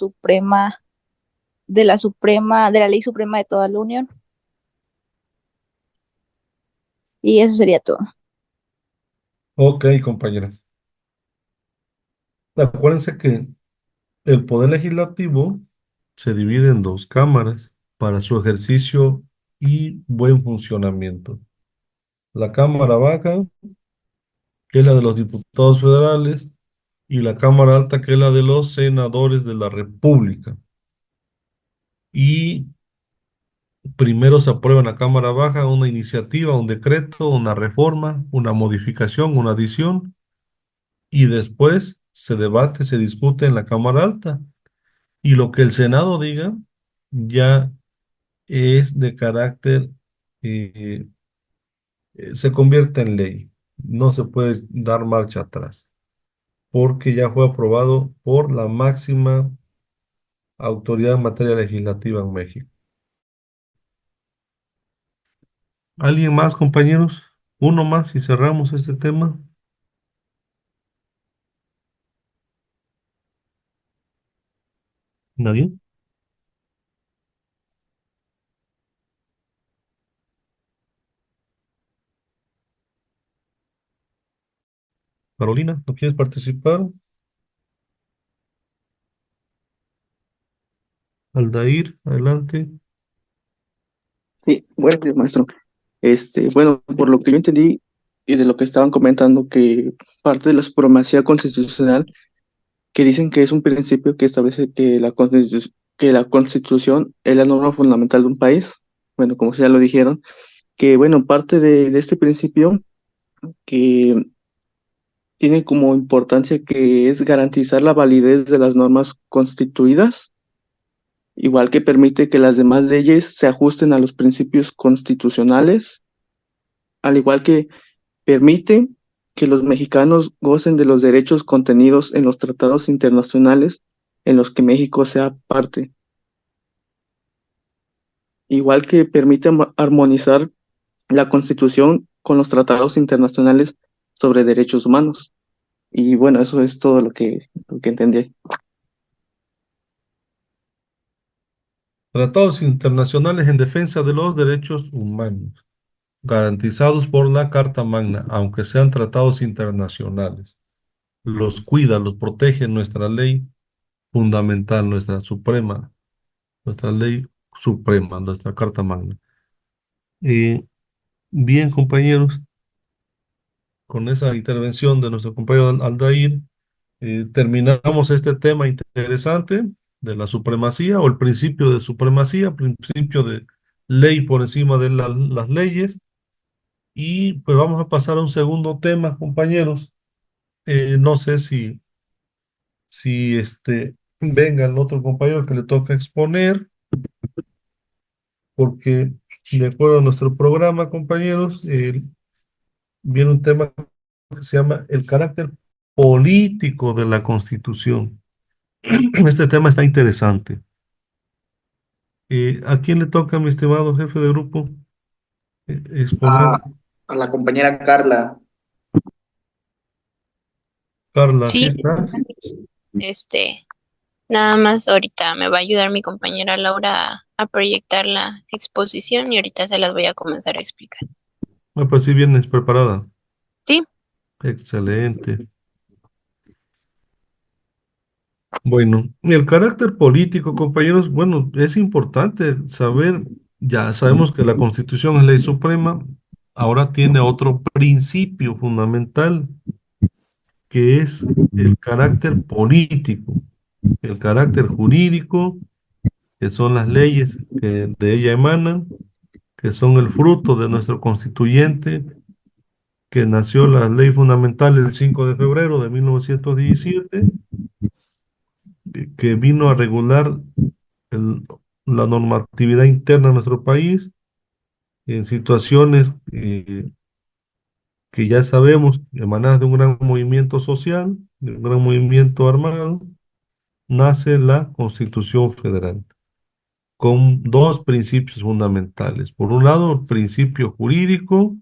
Suprema de toda la Unión. Y eso sería todo. ok, compañera. Acuérdense que el Poder Legislativo se divide en 2 cámaras para su ejercicio y buen funcionamiento. La Cámara Baja, que es la de los diputados federales, y la Cámara Alta, que es la de los senadores de la República. Y primero se aprueba en la Cámara Baja una iniciativa, un decreto, una reforma, una modificación, una adición, y después se debate, se discute en la Cámara Alta. Y lo que el Senado diga ya es de carácter, eh, se convierte en ley. No se puede dar marcha atrás, porque ya fue aprobado por la máxima autoridad en materia legislativa en México. ¿Alguien más, compañeros? Uno más y cerramos este tema. ¿Nadie? Carolina, ¿no quieres participar? Aldair, adelante. Sí, buenos días, maestro. Bueno, por lo que yo entendí y de lo que estaban comentando, que parte de la supremacía constitucional, que dicen que es un principio que establece que que la Constitución es la norma fundamental de un país. Bueno, como ya lo dijeron, que bueno, parte de este principio que tiene como importancia que es garantizar la validez de las normas constituidas, igual que permite que las demás leyes se ajusten a los principios constitucionales, al igual que permite que los mexicanos gocen de los derechos contenidos en los tratados internacionales en los que México sea parte, igual que permite armonizar la Constitución con los tratados internacionales sobre derechos humanos. Y bueno, eso es todo lo que entendí. Tratados internacionales en defensa de los derechos humanos, garantizados por la Carta Magna, aunque sean tratados internacionales. Los cuida, los protege nuestra ley fundamental, nuestra ley suprema, nuestra Carta Magna. Bien, compañeros, con esa intervención de nuestro compañero Aldair, terminamos este tema interesante de la supremacía o el principio de supremacía, principio de ley por encima de las leyes. Y pues vamos a pasar a un segundo tema, compañeros. No sé si venga el otro compañero que le toca exponer, porque de acuerdo a nuestro programa, compañeros, viene un tema que se llama el carácter político de la Constitución. Este tema está interesante. ¿A quién le toca, mi estimado jefe de grupo, exponer? A la compañera Carla. Carla, ¿sí Sí, estás? nada más ahorita me va a ayudar mi compañera Laura a proyectar la exposición y ahorita se las voy a comenzar a explicar. Pues sí vienes preparada. Sí, Excelente. Bueno, y el carácter político, compañeros, bueno, es importante saber, ya sabemos que la Constitución es ley suprema, ahora tiene otro principio fundamental, que es el carácter político, el carácter jurídico, que son las leyes que de ella emanan, que son el fruto de nuestro constituyente, que nació la ley fundamental el 5 de febrero de 1917, que vino a regular el- la normatividad interna de nuestro país en situaciones que ya sabemos, emanadas de un gran movimiento social, de un gran movimiento armado, nace la Constitución Federal, con dos principios fundamentales. Por un lado, el principio jurídico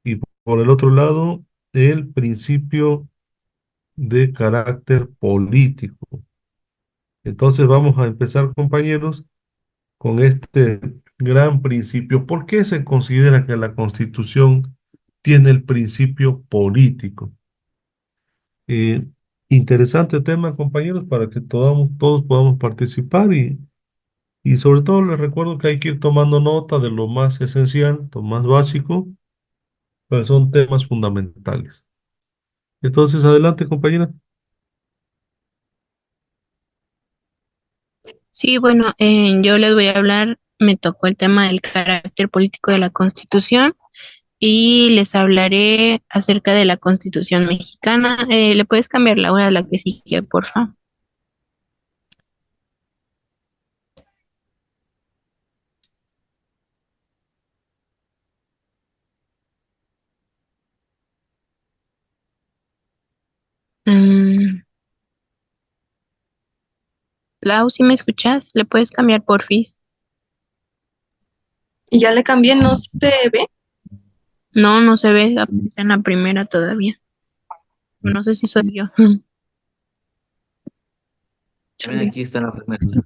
y por el otro lado, el principio de carácter político. Entonces vamos a empezar, compañeros, con este gran principio. ¿Por qué se considera que la Constitución tiene el principio político? Eh, Interesante tema, compañeros, para que todos podamos participar y sobre todo les recuerdo que hay que ir tomando nota de lo más esencial, lo más básico, pues son temas fundamentales. Entonces, adelante, compañera. sí, bueno, yo les voy a hablar, me tocó el tema del carácter político de la Constitución y les hablaré acerca de la Constitución mexicana. ¿Le puedes cambiar la hora a la que sigue, por favor? Mm, Lau, ¿sí me escuchas? ¿Le puedes cambiar, porfis? Y ya le cambié, no se ve. No, no se ve, aparece en la primera todavía. No sé si soy yo. También aquí está la primera.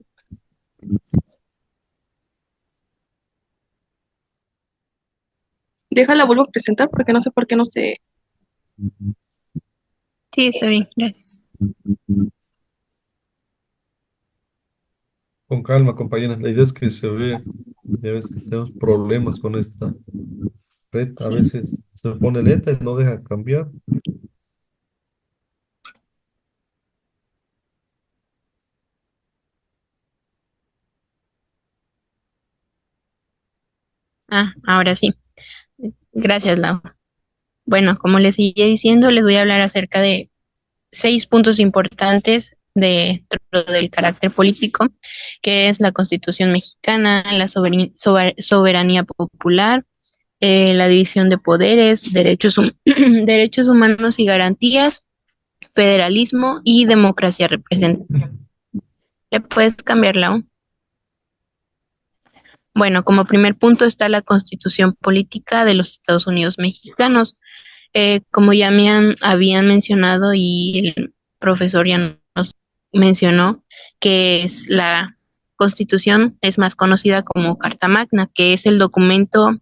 Déjala, vuelvo a presentar porque no sé por qué no sé. Sí, está bien, gracias. Con calma, compañeras. La idea es que se ve, ya ves que tenemos problemas con esta red. A Sí. veces se pone lenta y no deja cambiar. Ahora sí. Gracias, Lau. Bueno, como les seguía diciendo, les voy a hablar acerca de 6 puntos importantes dentro del carácter político, que es la Constitución mexicana, la soberanía popular, la división de poderes, derechos humanos y garantías, federalismo y democracia representativa. ¿Le puedes cambiar la O? Bueno, como primer punto está la Constitución Política de los Estados Unidos Mexicanos. Como ya habían mencionado y el profesor ya nos mencionó, que es la Constitución, es más conocida como Carta Magna, que es el documento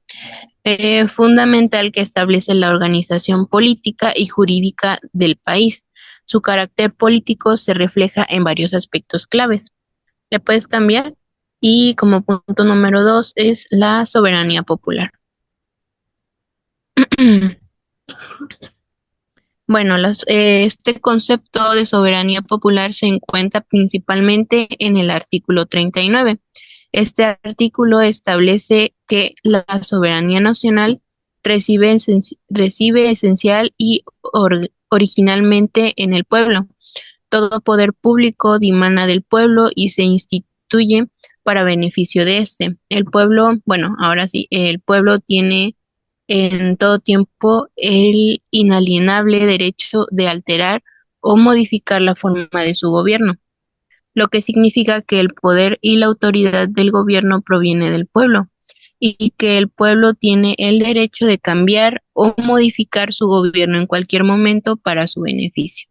fundamental que establece la organización política y jurídica del país. Su carácter político se refleja en varios aspectos claves. ¿Le puedes cambiar? Y como punto número 2 es la soberanía popular. Bueno, este concepto de soberanía popular se encuentra principalmente en el artículo 39. Este artículo establece que la soberanía nacional recibe esencial y originalmente en el pueblo. Todo poder público dimana del pueblo y se instituye para beneficio de este. El pueblo, bueno, ahora sí, el pueblo tiene en todo tiempo el inalienable derecho de alterar o modificar la forma de su gobierno, lo que significa que el poder y la autoridad del gobierno proviene del pueblo y que el pueblo tiene el derecho de cambiar o modificar su gobierno en cualquier momento para su beneficio.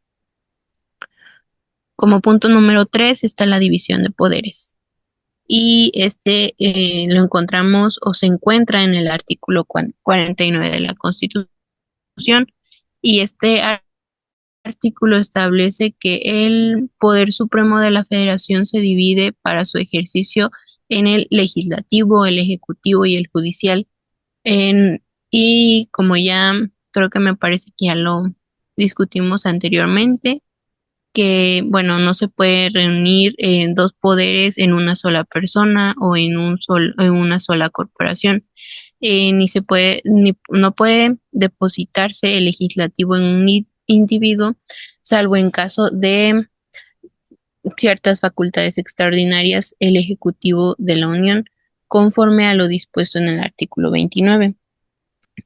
Como punto número 3 está la división de poderes. Y lo encontramos o se encuentra en el artículo 49 de la Constitución. Y este artículo establece que el poder supremo de la Federación se divide para su ejercicio en el legislativo, el ejecutivo y el judicial. Y como ya creo que me parece que ya lo discutimos anteriormente, que, bueno, no se puede reunir dos poderes en una sola persona o en una sola corporación, no puede depositarse el legislativo en un individuo, salvo en caso de ciertas facultades extraordinarias, el Ejecutivo de la Unión, conforme a lo dispuesto en el artículo 29.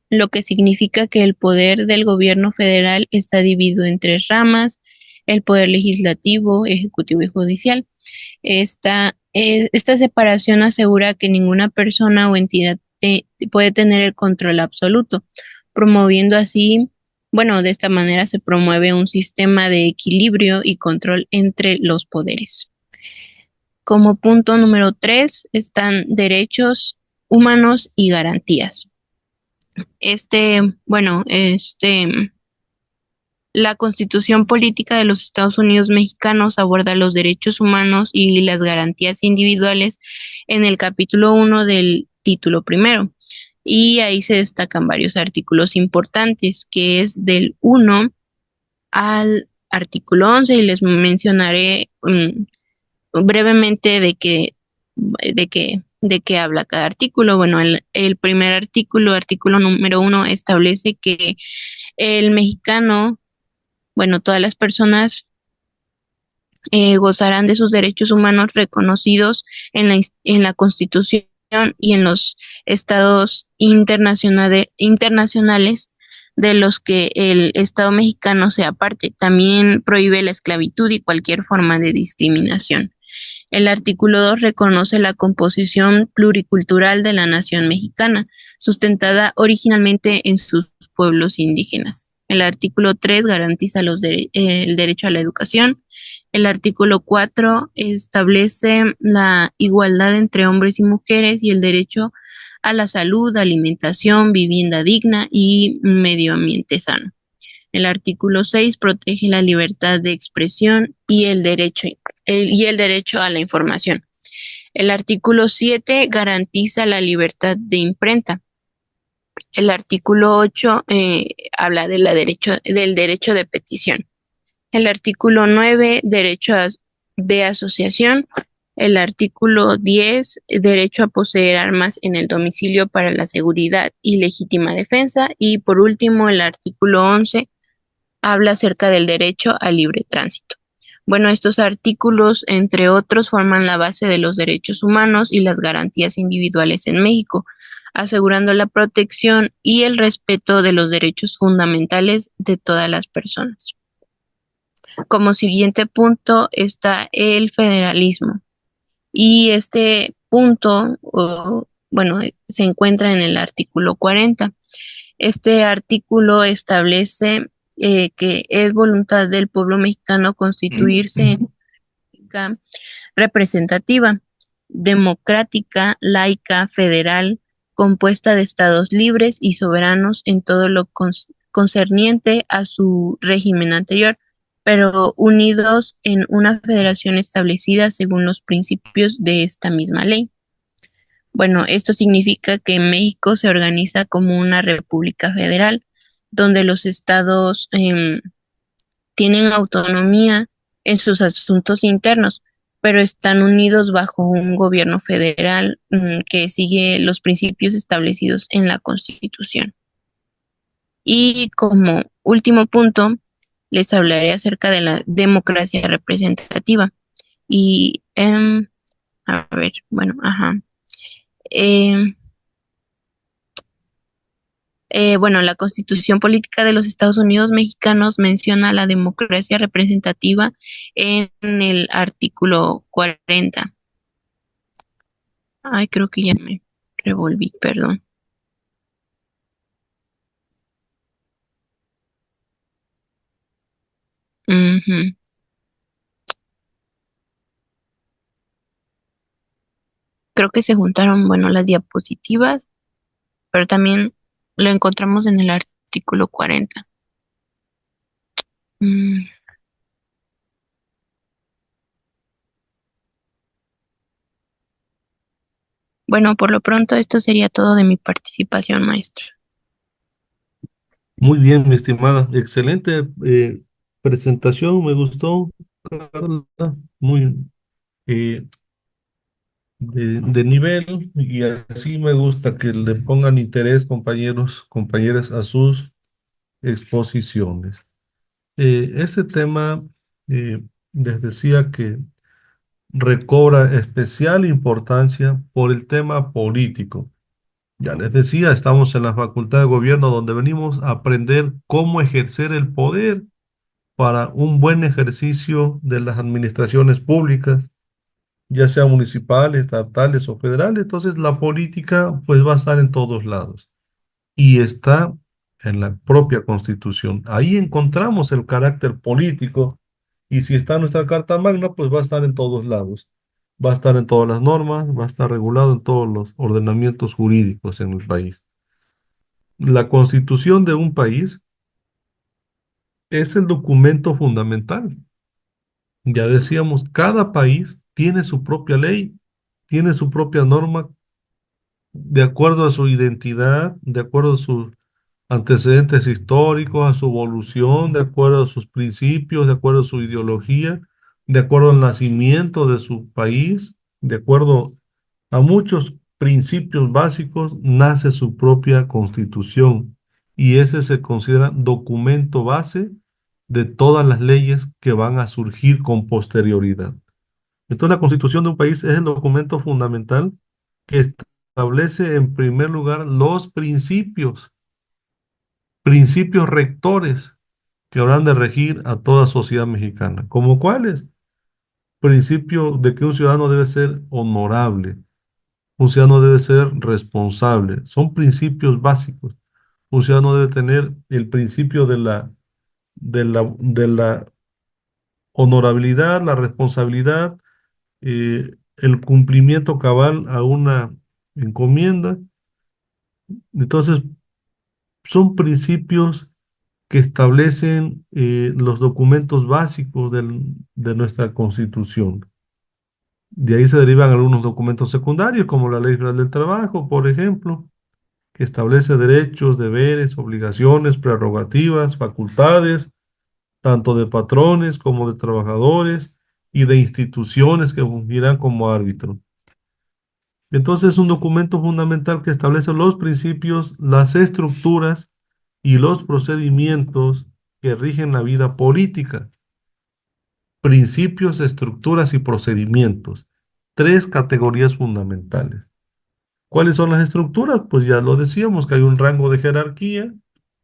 Lo que significa que el poder del gobierno federal está dividido en 3 ramas: el poder legislativo, ejecutivo y judicial. Esta separación asegura que ninguna persona o entidad puede tener el control absoluto, promoviendo así, bueno, de esta manera se promueve un sistema de equilibrio y control entre los poderes. Como punto número 3 están derechos humanos y garantías. La Constitución Política de los Estados Unidos Mexicanos aborda los derechos humanos y las garantías individuales en el capítulo 1 del título primero. Y ahí se destacan varios artículos importantes, que es del 1 al artículo 11, y les mencionaré brevemente de qué habla cada artículo. Bueno, el primer artículo número 1, establece que el mexicano, bueno, todas las personas gozarán de sus derechos humanos reconocidos en la Constitución y en los estados internacionales de los que el Estado mexicano sea parte. También prohíbe la esclavitud y cualquier forma de discriminación. El artículo 2 reconoce la composición pluricultural de la nación mexicana, sustentada originalmente en sus pueblos indígenas. El artículo 3 garantiza el derecho a la educación. El artículo 4 establece la igualdad entre hombres y mujeres y el derecho a la salud, alimentación, vivienda digna y medio ambiente sano. El artículo 6 protege la libertad de expresión y el derecho a la información. El artículo 7 garantiza la libertad de imprenta. El artículo 8 habla del derecho de petición. El artículo 9, derecho de asociación. El artículo 10, derecho a poseer armas en el domicilio para la seguridad y legítima defensa. Y por último, el artículo 11 habla acerca del derecho al libre tránsito. Bueno, estos artículos, entre otros, forman la base de los derechos humanos y las garantías individuales en México. asegurando la protección y el respeto de los derechos fundamentales de todas las personas. Como siguiente punto está el federalismo. Y este punto, bueno, se encuentra en el artículo 40. Este artículo establece que es voluntad del pueblo mexicano constituirse en república representativa, democrática, laica, federal, compuesta de estados libres y soberanos en todo lo concerniente a su régimen anterior, pero unidos en una federación establecida según los principios de esta misma ley. Bueno, esto significa que México se organiza como una república federal, donde los estados tienen autonomía en sus asuntos internos, pero están unidos bajo un gobierno federal que sigue los principios establecidos en la Constitución. Y como último punto, les hablaré acerca de la democracia representativa. Y, a ver, bueno, ajá. Bueno, la Constitución Política de los Estados Unidos Mexicanos menciona la democracia representativa en el artículo 40. Ay, creo que ya me revolví, perdón. Ujú. Creo que se juntaron, bueno, las diapositivas, pero también lo encontramos en el artículo 40. Mm, Bueno, por lo pronto esto sería todo de mi participación, maestro. Muy bien, mi estimada. Excelente presentación, me gustó, Carla. Muy eh, de nivel, y así me gusta que le pongan interés, compañeros, compañeras, a sus exposiciones. Este tema, les decía que recobra especial importancia por el tema político. Ya les decía, estamos en la Facultad de Gobierno donde venimos a aprender cómo ejercer el poder para un buen ejercicio de las administraciones públicas, ya sea municipales, estatales o federales. Entonces la política pues va a estar en todos lados y está en la propia Constitución. Ahí encontramos el carácter político, y si está en nuestra Carta Magna, pues va a estar en todos lados. Va a estar en todas las normas, va a estar regulado en todos los ordenamientos jurídicos en el país. La Constitución de un país es el documento fundamental. Ya decíamos, cada país tiene su propia ley, tiene su propia norma de acuerdo a su identidad, de acuerdo a sus antecedentes históricos, a su evolución, de acuerdo a sus principios, de acuerdo a su ideología, de acuerdo al nacimiento de su país, de acuerdo a muchos principios básicos, nace su propia constitución, y ese se considera documento base de todas las leyes que van a surgir con posterioridad. Entonces, la constitución de un país es el documento fundamental que establece en primer lugar los principios rectores que habrán de regir a toda sociedad mexicana. ¿Como cuáles? Principio de que un ciudadano debe ser honorable, un ciudadano debe ser responsable. Son principios básicos. Un ciudadano debe tener el principio de la honorabilidad, la responsabilidad, el cumplimiento cabal a una encomienda. Entonces, son principios que establecen los documentos básicos de nuestra Constitución. De ahí se derivan algunos documentos secundarios, como la Ley Federal del Trabajo, por ejemplo, que establece derechos, deberes, obligaciones, prerrogativas, facultades, tanto de patrones como de trabajadores y de instituciones que fungirán como árbitro. Entonces, es un documento fundamental que establece los principios, las estructuras y los procedimientos que rigen la vida política. Principios, estructuras y procedimientos. Tres categorías fundamentales. ¿Cuáles son las estructuras? Pues ya lo decíamos, que hay un rango de jerarquía,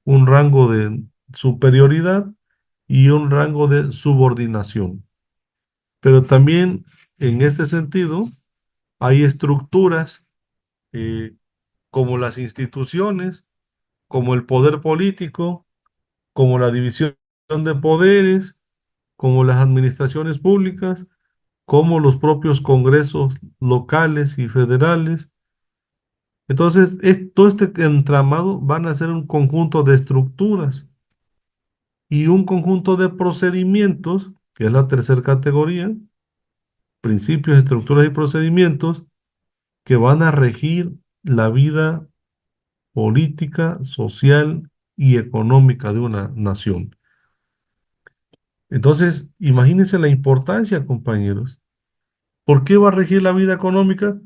un rango de superioridad y un rango de subordinación. Pero también en este sentido hay estructuras eh, como las instituciones, como el poder político, como la división de poderes, como las administraciones públicas, como los propios congresos locales y federales. Entonces, todo este entramado van a ser un conjunto de estructuras y un conjunto de procedimientos, que es la tercera categoría, principios, estructuras y procedimientos, que van a regir la vida política, social y económica de una nación. Entonces, imagínense la importancia, compañeros. ¿Por qué va a regir la vida económica?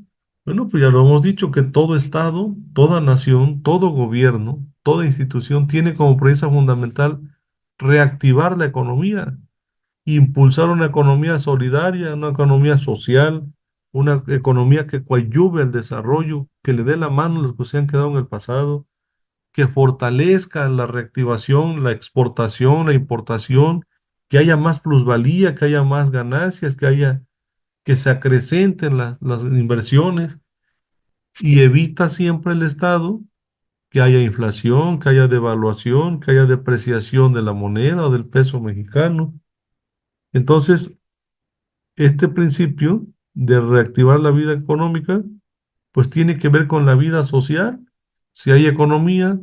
Bueno, pues ya lo hemos dicho que todo Estado, toda nación, todo gobierno, toda institución tiene como premisa fundamental reactivar la economía, impulsar una economía solidaria, una economía social, una economía que coadyuve al desarrollo, que le dé la mano a los que se han quedado en el pasado, que fortalezca la reactivación, la exportación, la importación, que haya más plusvalía, que haya más ganancias, que se acrecenten las inversiones y evita siempre el Estado que haya inflación, que haya devaluación, que haya depreciación de la moneda o del peso mexicano. Entonces, este principio de reactivar la vida económica, pues tiene que ver con la vida social. Si hay economía,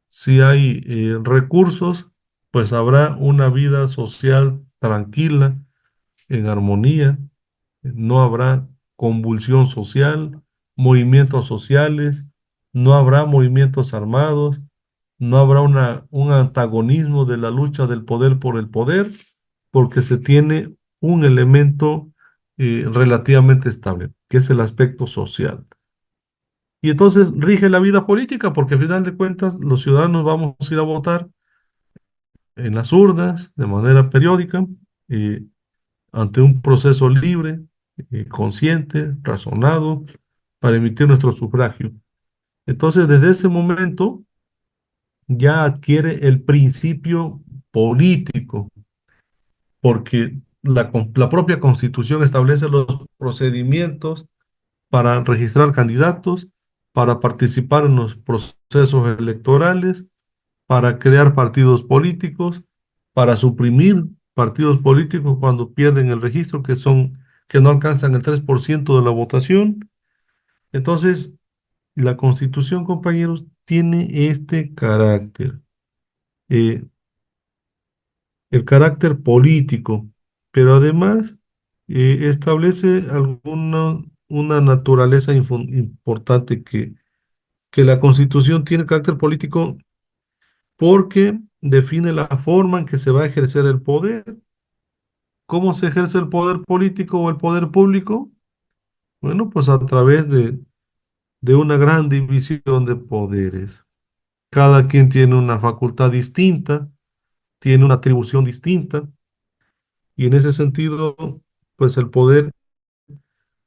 si hay recursos, pues habrá una vida social tranquila, en armonía, no habrá convulsión social, movimientos sociales, no habrá movimientos armados, no habrá un antagonismo de la lucha del poder por el poder, porque se tiene un elemento relativamente estable, que es el aspecto social. Y entonces rige la vida política, porque al final de cuentas los ciudadanos vamos a ir a votar en las urnas de manera periódica, eh, ante un proceso libre, consciente, razonado, para emitir nuestro sufragio. Entonces, desde ese momento ya adquiere el principio político, porque la propia Constitución establece los procedimientos para registrar candidatos, para participar en los procesos electorales, para crear partidos políticos, para suprimir partidos políticos cuando pierden el registro, que no alcanzan el 3% de la votación. Entonces, la Constitución, compañeros, tiene este carácter, eh, el carácter político, pero además establece una naturaleza importante que la Constitución tiene carácter político porque define la forma en que se va a ejercer el poder. ¿Cómo se ejerce el poder político o el poder público? Bueno, pues a través de una gran división de poderes. Cada quien tiene una facultad distinta, tiene una atribución distinta, y en ese sentido, pues el poder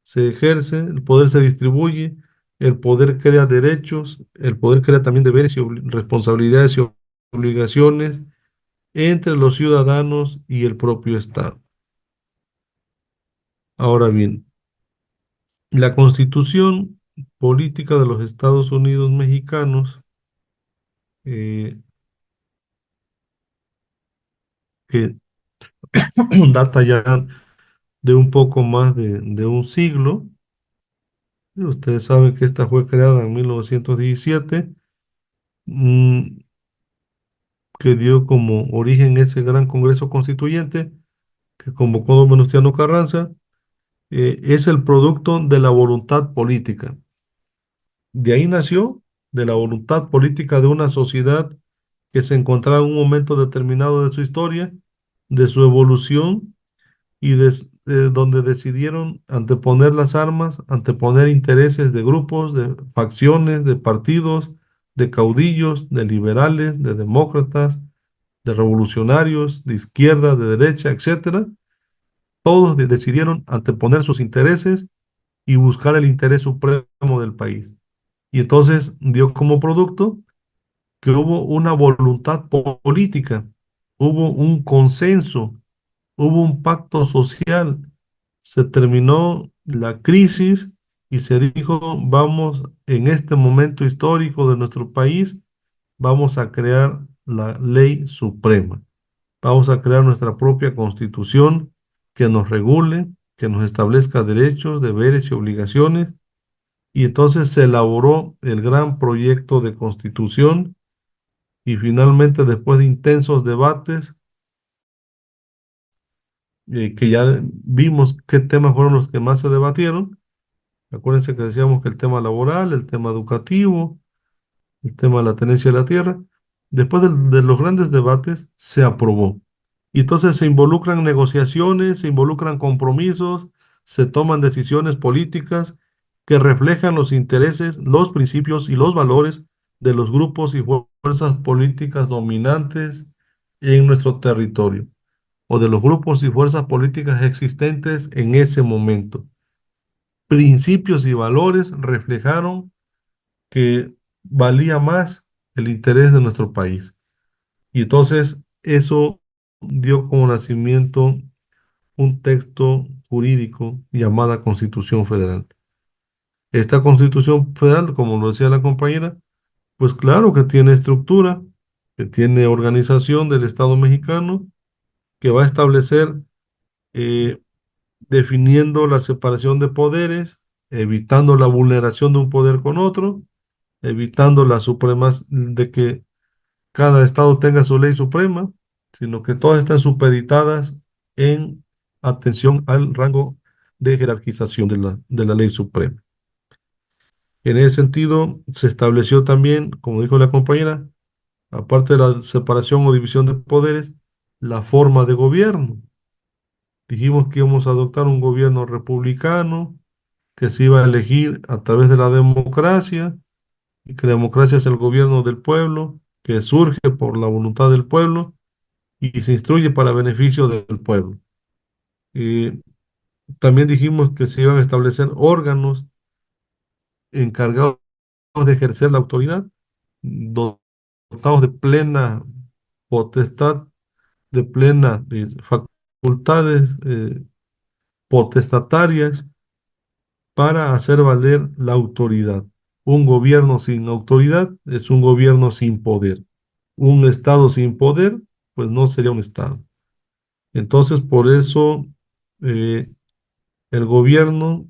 se ejerce, el poder se distribuye, el poder crea derechos, el poder crea también deberes y responsabilidades y obligaciones entre los ciudadanos y el propio Estado. Ahora bien, la Constitución política de los Estados Unidos mexicanos, eh, que data ya de un poco más de un siglo, ustedes saben que esta fue creada en 1917, mm, que dio como origen ese gran Congreso Constituyente que convocó don Venustiano Carranza, es el producto de la voluntad política. De ahí nació, de la voluntad política de una sociedad que se encontraba en un momento determinado de su historia, de su evolución y donde decidieron anteponer las armas, anteponer intereses de grupos, de facciones, de partidos, de caudillos, de liberales, de demócratas, de revolucionarios, de izquierda, de derecha, etcétera. Todos decidieron anteponer sus intereses y buscar el interés supremo del país. Y entonces dio como producto que hubo una voluntad política, hubo un consenso, hubo un pacto social, se terminó la crisis y se dijo, vamos en este momento histórico de nuestro país, vamos a crear la ley suprema, vamos a crear nuestra propia constitución que nos regule, que nos establezca derechos, deberes y obligaciones. Y entonces se elaboró el gran proyecto de constitución y finalmente, después de intensos debates, que ya vimos qué temas fueron los que más se debatieron. Acuérdense que decíamos que el tema laboral, el tema educativo, el tema de la tenencia de la tierra. Después de los grandes debates, se aprobó. Y entonces se involucran negociaciones, se involucran compromisos, se toman decisiones políticas que reflejan los intereses, los principios y los valores de los grupos y fuerzas políticas dominantes en nuestro territorio, o de los grupos y fuerzas políticas existentes en ese momento. Principios y valores reflejaron que valía más el interés de nuestro país. Y entonces eso dio como nacimiento un texto jurídico llamada Constitución Federal. Esta Constitución Federal, como lo decía la compañera, pues claro que tiene estructura, que tiene organización del Estado mexicano, que va a establecer, eh, definiendo la separación de poderes, evitando la vulneración de un poder con otro, evitando la supremacía de que cada estado tenga su ley suprema, sino que todas están supeditadas en atención al rango de jerarquización de la ley suprema. En ese sentido, se estableció también, como dijo la compañera, aparte de la separación o división de poderes, la forma de gobierno. Dijimos que íbamos a adoptar un gobierno republicano, que se iba a elegir a través de la democracia, y que la democracia es el gobierno del pueblo, que surge por la voluntad del pueblo y se instruye para beneficio del pueblo. Eh, También dijimos que se iban a establecer órganos encargados de ejercer la autoridad, dotados de plena potestad, de plena facultades potestatarias para hacer valer la autoridad. Un gobierno sin autoridad es un gobierno sin poder. Un estado sin poder, pues no sería un estado. Entonces, por eso eh, el gobierno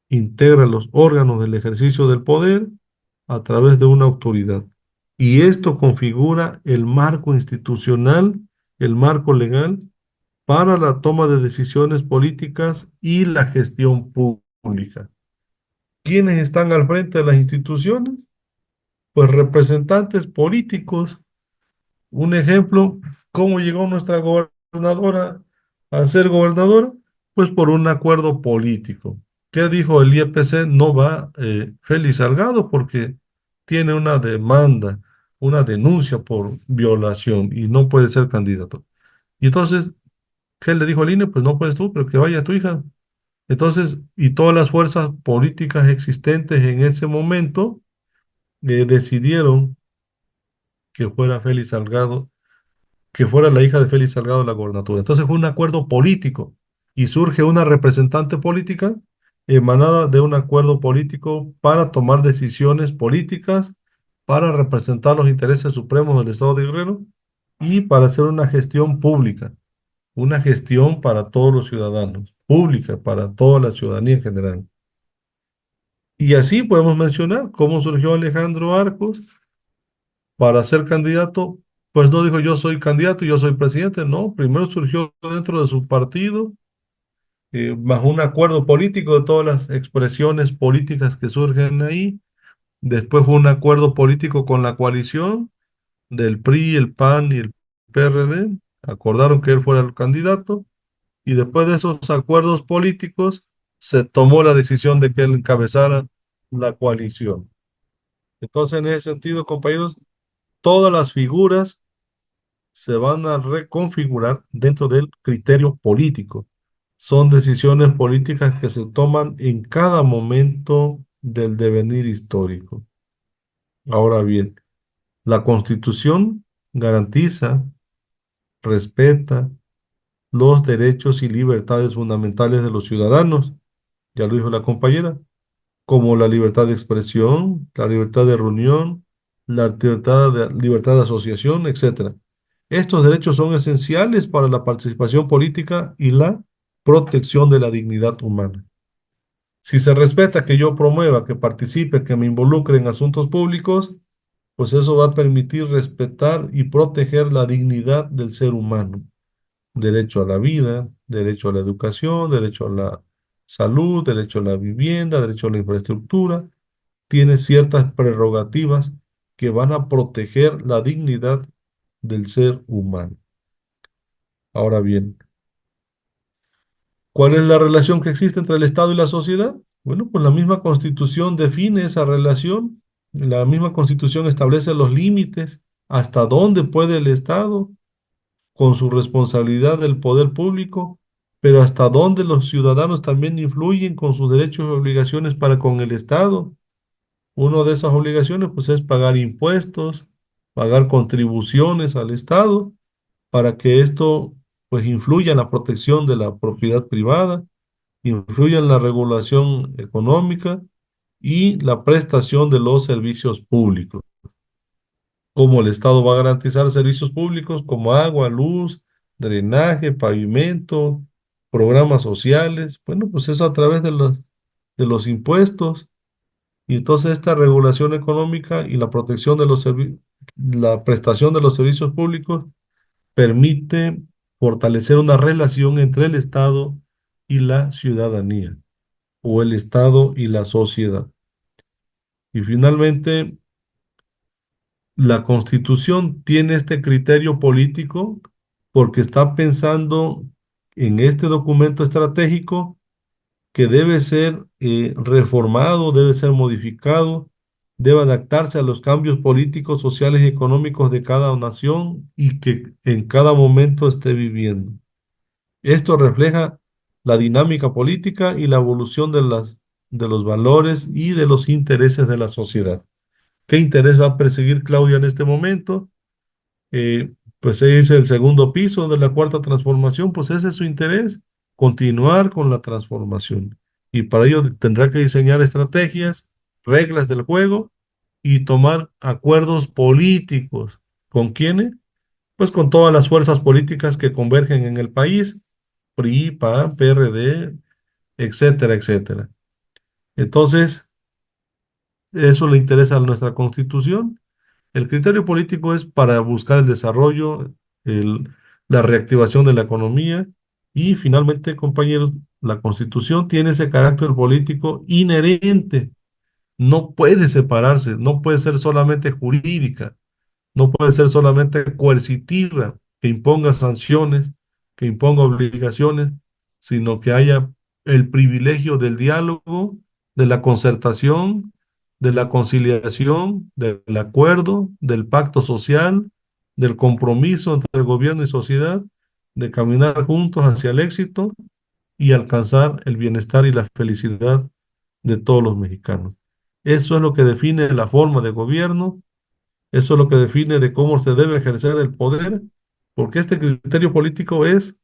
integra los órganos del ejercicio del poder a través de una autoridad. Y esto configura el marco institucional, el marco legal para la toma de decisiones políticas y la gestión pública. ¿Quiénes están al frente de las instituciones? Pues representantes políticos. Un ejemplo, ¿cómo llegó nuestra gobernadora a ser gobernadora? Pues por un acuerdo político. ¿Qué dijo el IEPC? No va Félix Salgado porque tiene una demanda, una denuncia por violación y no puede ser candidato. Y entonces, ¿qué le dijo el INE? Pues no puedes tú, pero que vaya tu hija. Entonces, y todas las fuerzas políticas existentes en ese momento decidieron que fuera Félix Salgado, que fuera la hija de Félix Salgado la gobernatura. Entonces fue un acuerdo político y surge una representante política emanada de un acuerdo político para tomar decisiones políticas, para representar los intereses supremos del Estado de Guerrero y para hacer una gestión pública, una gestión para todos los ciudadanos, pública para toda la ciudadanía en general. Y así podemos mencionar cómo surgió Alejandro Arcos para ser candidato. Pues no dijo yo soy candidato y yo soy presidente, no, primero surgió dentro de su partido, bajo un acuerdo político de todas las expresiones políticas que surgen ahí. Después fue un acuerdo político con la coalición del PRI, el PAN y el PRD. Acordaron que él fuera el candidato y después de esos acuerdos políticos se tomó la decisión de que él encabezara la coalición. Entonces, en ese sentido, compañeros, todas las figuras se van a reconfigurar dentro del criterio político. Son decisiones políticas que se toman en cada momento del devenir histórico. Ahora bien, la Constitución garantiza, respeta los derechos y libertades fundamentales de los ciudadanos, ya lo dijo la compañera, como la libertad de expresión, la libertad de reunión, libertad de asociación, etcétera. Estos derechos son esenciales para la participación política y la protección de la dignidad humana. Si se respeta que yo promueva, que participe, que me involucre en asuntos públicos, pues eso va a permitir respetar y proteger la dignidad del ser humano. Derecho a la vida, derecho a la educación, derecho a la salud, derecho a la vivienda, derecho a la infraestructura. Tiene ciertas prerrogativas que van a proteger la dignidad del ser humano. Ahora bien, ¿cuál es la relación que existe entre el Estado y la sociedad? Bueno, pues la misma Constitución define esa relación. La misma Constitución establece los límites hasta dónde puede el Estado con su responsabilidad del poder público, pero hasta dónde los ciudadanos también influyen con sus derechos y obligaciones para con el Estado. Una de esas obligaciones pues es pagar impuestos, pagar contribuciones al Estado para que esto pues influya en la protección de la propiedad privada, influya en la regulación económica y la prestación de los servicios públicos. Cómo el Estado va a garantizar servicios públicos como agua, luz, drenaje, pavimento, programas sociales. Bueno, pues es a través de los impuestos. Y entonces esta regulación económica y la protección de la prestación de los servicios públicos permite fortalecer una relación entre el Estado y la ciudadanía, o el Estado y la sociedad. Y finalmente, la Constitución tiene este criterio político porque está pensando en este documento estratégico que debe ser reformado, debe ser modificado, debe adaptarse a los cambios políticos, sociales y económicos de cada nación y que en cada momento esté viviendo. Esto refleja la dinámica política y la evolución de los valores y de los intereses de la sociedad. ¿Qué interés va a perseguir Claudia en este momento? Pues ese es el segundo piso de la cuarta transformación, pues ese es su interés, continuar con la transformación. Y para ello tendrá que diseñar estrategias, reglas del juego y tomar acuerdos políticos. ¿Con quiénes? Pues con todas las fuerzas políticas que convergen en el país, PRI, PAN, PRD, etcétera, etcétera. Entonces, eso le interesa a nuestra Constitución. El criterio político es para buscar el desarrollo, el- la reactivación de la economía y finalmente, compañeros, la Constitución tiene ese carácter político inherente. No puede separarse, no puede ser solamente jurídica, no puede ser solamente coercitiva, que imponga sanciones, que imponga obligaciones, sino que haya el privilegio del diálogo, de la concertación, de la conciliación, del acuerdo, del pacto social, del compromiso entre gobierno y sociedad, de caminar juntos hacia el éxito y alcanzar el bienestar y la felicidad de todos los mexicanos. Eso es lo que define la forma de gobierno, eso es lo que define de cómo se debe ejercer el poder, porque este criterio político es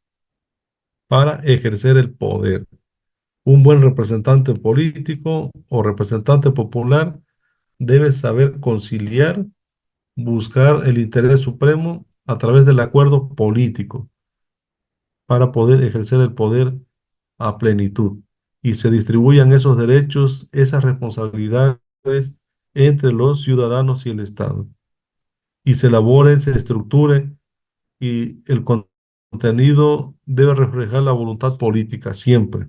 para ejercer el poder. Un buen representante político o representante popular debe saber conciliar, buscar el interés supremo a través del acuerdo político para poder ejercer el poder a plenitud y se distribuyan esos derechos, esas responsabilidades entre los ciudadanos y el Estado y se elabore, se estructure y el contenido debe reflejar la voluntad política siempre,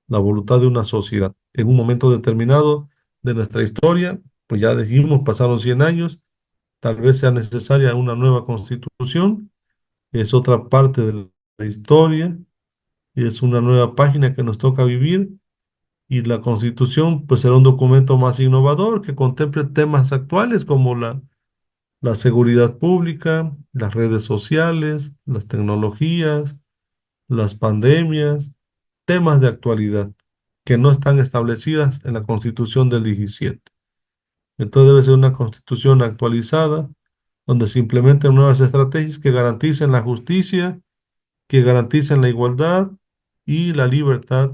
la voluntad de una sociedad. En un momento determinado de nuestra historia, pues ya dijimos, pasaron 100 años, tal vez sea necesaria una nueva constitución, es otra parte de la historia y es una nueva página que nos toca vivir. Y la constitución, pues será un documento más innovador que contemple temas actuales como la seguridad pública, las redes sociales, las tecnologías, las pandemias, temas de actualidad que no están establecidas en la Constitución del 17. Entonces debe ser una constitución actualizada, donde se implementen nuevas estrategias que garanticen la justicia, que garanticen la igualdad y la libertad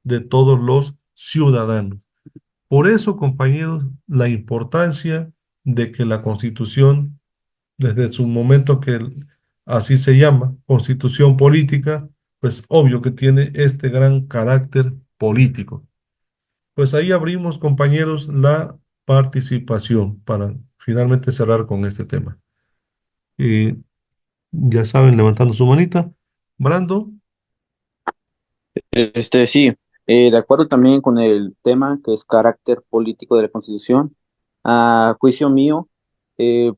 de todos los ciudadanos. Por eso, compañeros, la importancia de que la Constitución, desde su momento así se llama, Constitución política, pues obvio que tiene este gran carácter político. Pues ahí abrimos, compañeros, la participación para finalmente cerrar con este tema. Y ya saben, levantando su manita. Brando. Sí, de acuerdo también con el tema que es carácter político de la Constitución, a juicio mío,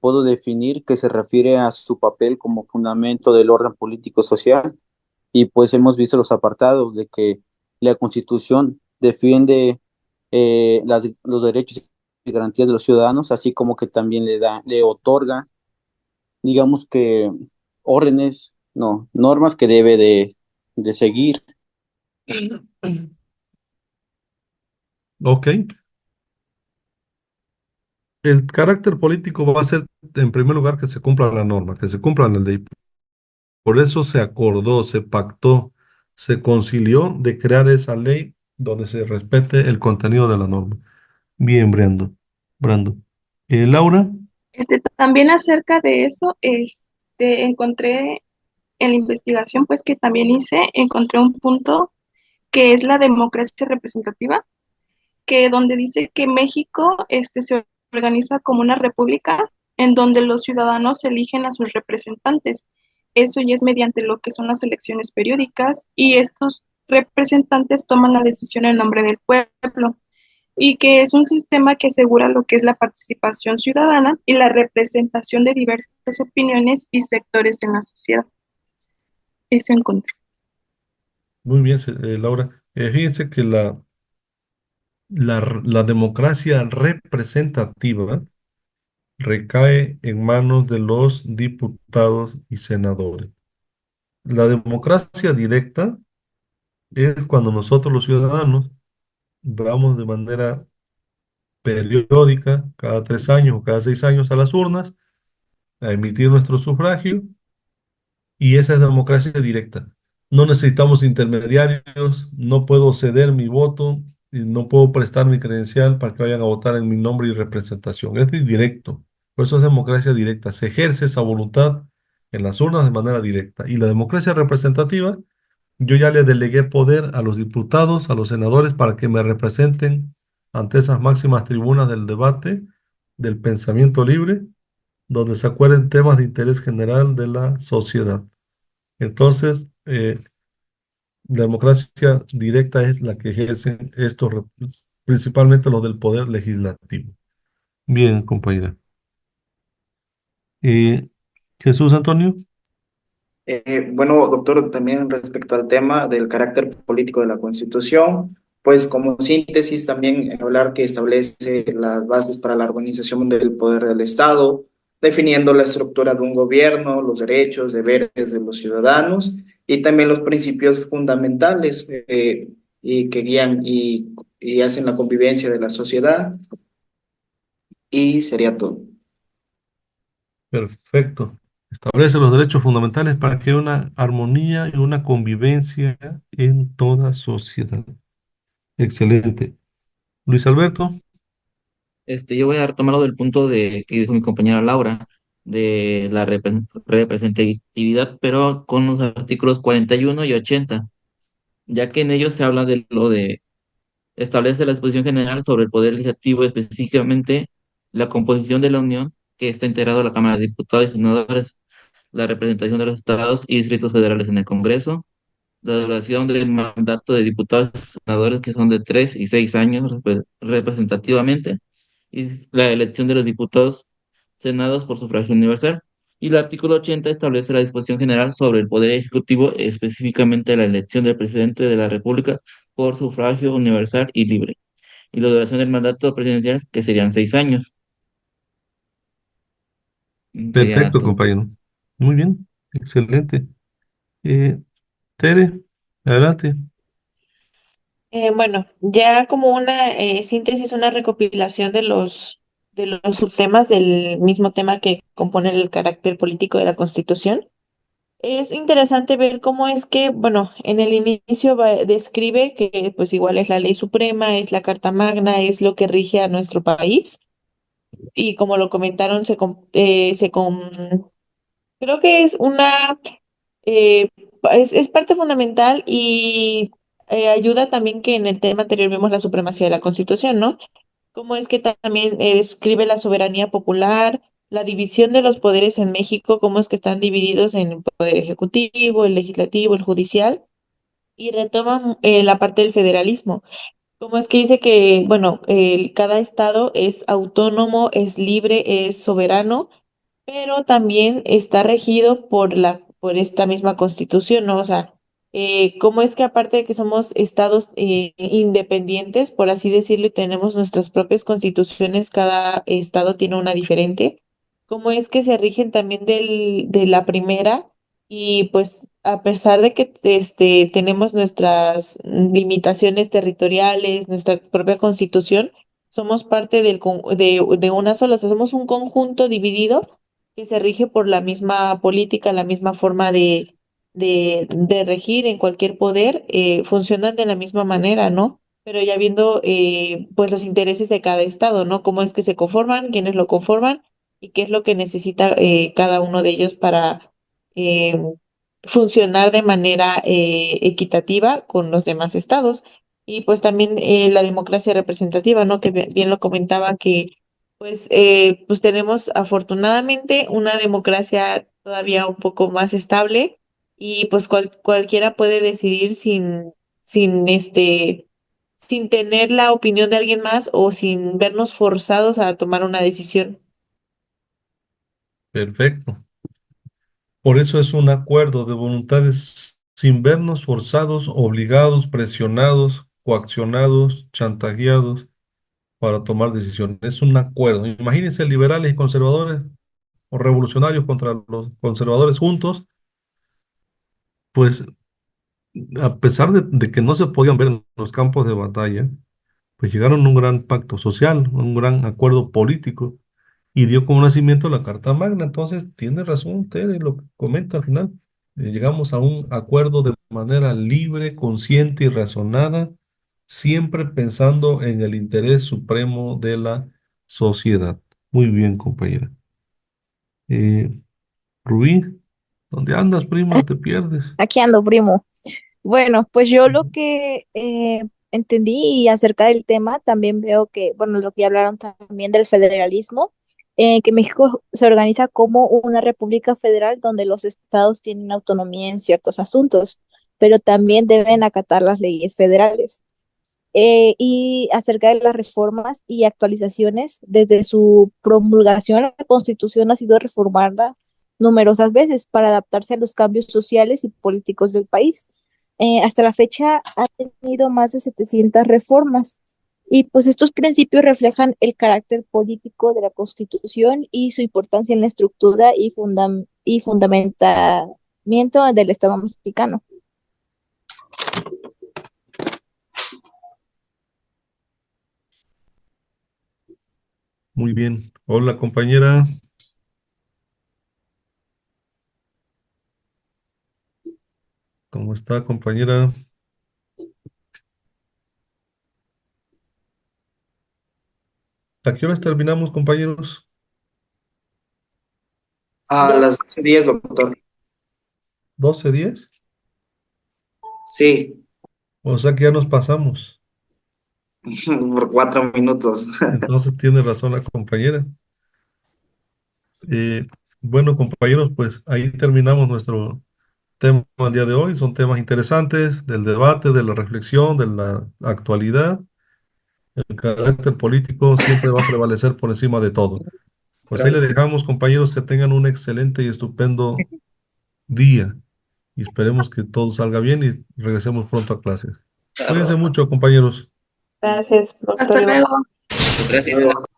puedo definir que se refiere a su papel como fundamento del orden político social y pues hemos visto los apartados de que la Constitución defiende los derechos y garantías de los ciudadanos, así como que también le otorga, digamos que órdenes, no, normas que debe de seguir. Ok. El carácter político va a ser, en primer lugar, que se cumpla la norma, que se cumpla la ley. Por eso se acordó, se pactó, se concilió de crear esa ley donde se respete el contenido de la norma. Bien, Brando. Brando. Laura. También acerca de eso, encontré en la investigación pues que también hice, encontré un punto que es la democracia representativa, que donde dice que México se organiza como una república en donde los ciudadanos eligen a sus representantes. Eso ya es mediante lo que son las elecciones periódicas y estos representantes toman la decisión en nombre del pueblo y que es un sistema que asegura lo que es la participación ciudadana y la representación de diversas opiniones y sectores en la sociedad. Eso encontré. Muy bien, Laura. Fíjense que la democracia representativa recae en manos de los diputados y senadores. La democracia directa es cuando nosotros los ciudadanos vamos de manera periódica, cada 3 años o cada 6 años a las urnas, a emitir nuestro sufragio y esa es democracia directa. No necesitamos intermediarios, no puedo ceder mi voto, y no puedo prestar mi credencial para que vayan a votar en mi nombre y representación. Es directo. Por eso es democracia directa. Se ejerce esa voluntad en las urnas de manera directa. Y la democracia representativa, yo ya le delegué poder a los diputados, a los senadores, para que me representen ante esas máximas tribunas del debate, del pensamiento libre, donde se acuerden temas de interés general de la sociedad. Entonces, la democracia directa es la que ejercen estos, principalmente los del poder legislativo. Bien, compañera. Eh, Jesús Antonio. Bueno, doctor, también respecto al tema del carácter político de la Constitución, pues como síntesis también hablar que establece las bases para la organización del poder del Estado, definiendo la estructura de un gobierno, los derechos, deberes de los ciudadanos y también los principios fundamentales y que guían y hacen la convivencia de la sociedad. Y sería todo. Perfecto. Establece los derechos fundamentales para que haya una armonía y una convivencia en toda sociedad. Excelente. Luis Alberto. Yo voy a retomar lo del punto que dijo mi compañera Laura, de la representatividad, pero con los artículos 41 y 80, ya que en ellos se habla de lo de establece la disposición general sobre el Poder Legislativo, específicamente la composición de la Unión, que está integrado la Cámara de Diputados y Senadores, la representación de los estados y distritos federales en el Congreso, la duración del mandato de diputados y senadores, que son de 3 y 6 años representativamente, y la elección de los diputados senados por sufragio universal. Y el artículo 80 establece la disposición general sobre el Poder Ejecutivo, específicamente la elección del presidente de la República por sufragio universal y libre, y la duración del mandato presidencial, que serían 6 años. Sería Perfecto, todo. compañero. Muy bien. Excelente. Eh, Tere, adelante. Bueno, ya como una síntesis, una recopilación de los subtemas del mismo tema que compone el carácter político de la Constitución. Es interesante ver cómo es que, bueno, en el inicio describe que pues igual es la ley suprema, es la Carta Magna, es lo que rige a nuestro país y como lo comentaron, creo que es eh, es parte fundamental y ayuda también que en el tema anterior vemos la supremacía de la Constitución, ¿no? Cómo es que también describe la soberanía popular, la división de los poderes en México, cómo es que están divididos en el poder ejecutivo, el legislativo, el judicial, y retoma la parte del federalismo. Cómo es que dice que, bueno, cada estado es autónomo, es libre, es soberano, pero también está regido por esta misma constitución, ¿no? O sea, cómo es que aparte de que somos estados independientes, por así decirlo, y tenemos nuestras propias constituciones, cada estado tiene una diferente, cómo es que se rigen también de la primera y pues a pesar de que tenemos nuestras limitaciones territoriales, nuestra propia constitución, somos parte de una sola, o sea, somos un conjunto dividido que se rige por la misma política, la misma forma de regir en cualquier poder, funcionan de la misma manera, ¿no? Pero ya viendo pues los intereses de cada estado, ¿no? Cómo es que se conforman, quiénes lo conforman y qué es lo que necesita cada uno de ellos para eh, funcionar de manera equitativa con los demás estados. Y pues también la democracia representativa, ¿no? Que bien lo comentaba que pues tenemos afortunadamente una democracia todavía un poco más estable y pues cualquiera puede decidir sin tener la opinión de alguien más o sin vernos forzados a tomar una decisión. Perfecto. Por eso es un acuerdo de voluntades sin vernos forzados, obligados, presionados, coaccionados, chantajeados para tomar decisiones. Es un acuerdo. Imagínense liberales y conservadores o revolucionarios contra los conservadores juntos, pues a pesar de que no se podían ver en los campos de batalla, pues llegaron a un gran pacto social, un gran acuerdo político y dio como nacimiento la Carta Magna. Entonces, tiene razón usted en lo que comenta al final. Llegamos a un acuerdo de manera libre, consciente y razonada, siempre pensando en el interés supremo de la sociedad. Muy bien, compañera. Eh, Rubí, ¿dónde andas, prima? Te pierdes. Aquí ando, primo. Bueno, pues yo lo que entendí y acerca del tema, también veo que, bueno, lo que ya hablaron también del federalismo, que México se organiza como una república federal donde los estados tienen autonomía en ciertos asuntos, pero también deben acatar las leyes federales. Y acerca de las reformas y actualizaciones, desde su promulgación, la Constitución ha sido reformada numerosas veces para adaptarse a los cambios sociales y políticos del país. Hasta la fecha ha tenido más de 700 reformas y pues estos principios reflejan el carácter político de la Constitución y su importancia en la estructura y fundamentamiento del Estado mexicano. Muy bien. Hola, compañera. ¿Cómo está, compañera? ¿A qué horas terminamos, compañeros? A las 10, doctor. 12:10. Sí, O sea que ya nos pasamos. por 4 minutos. Entonces tiene razón la compañera. Eh, bueno, compañeros, pues ahí terminamos nuestro tema del día de hoy. Son temas interesantes del debate, de la reflexión, de la actualidad. El carácter político siempre va a prevalecer por encima de todo. Pues ahí le dejamos, compañeros, que tengan un excelente y estupendo día. Y esperemos que todo salga bien y regresemos pronto a clases. Cuídense mucho, compañeros. Gracias, Hasta doctor Iván. luego. Gracias.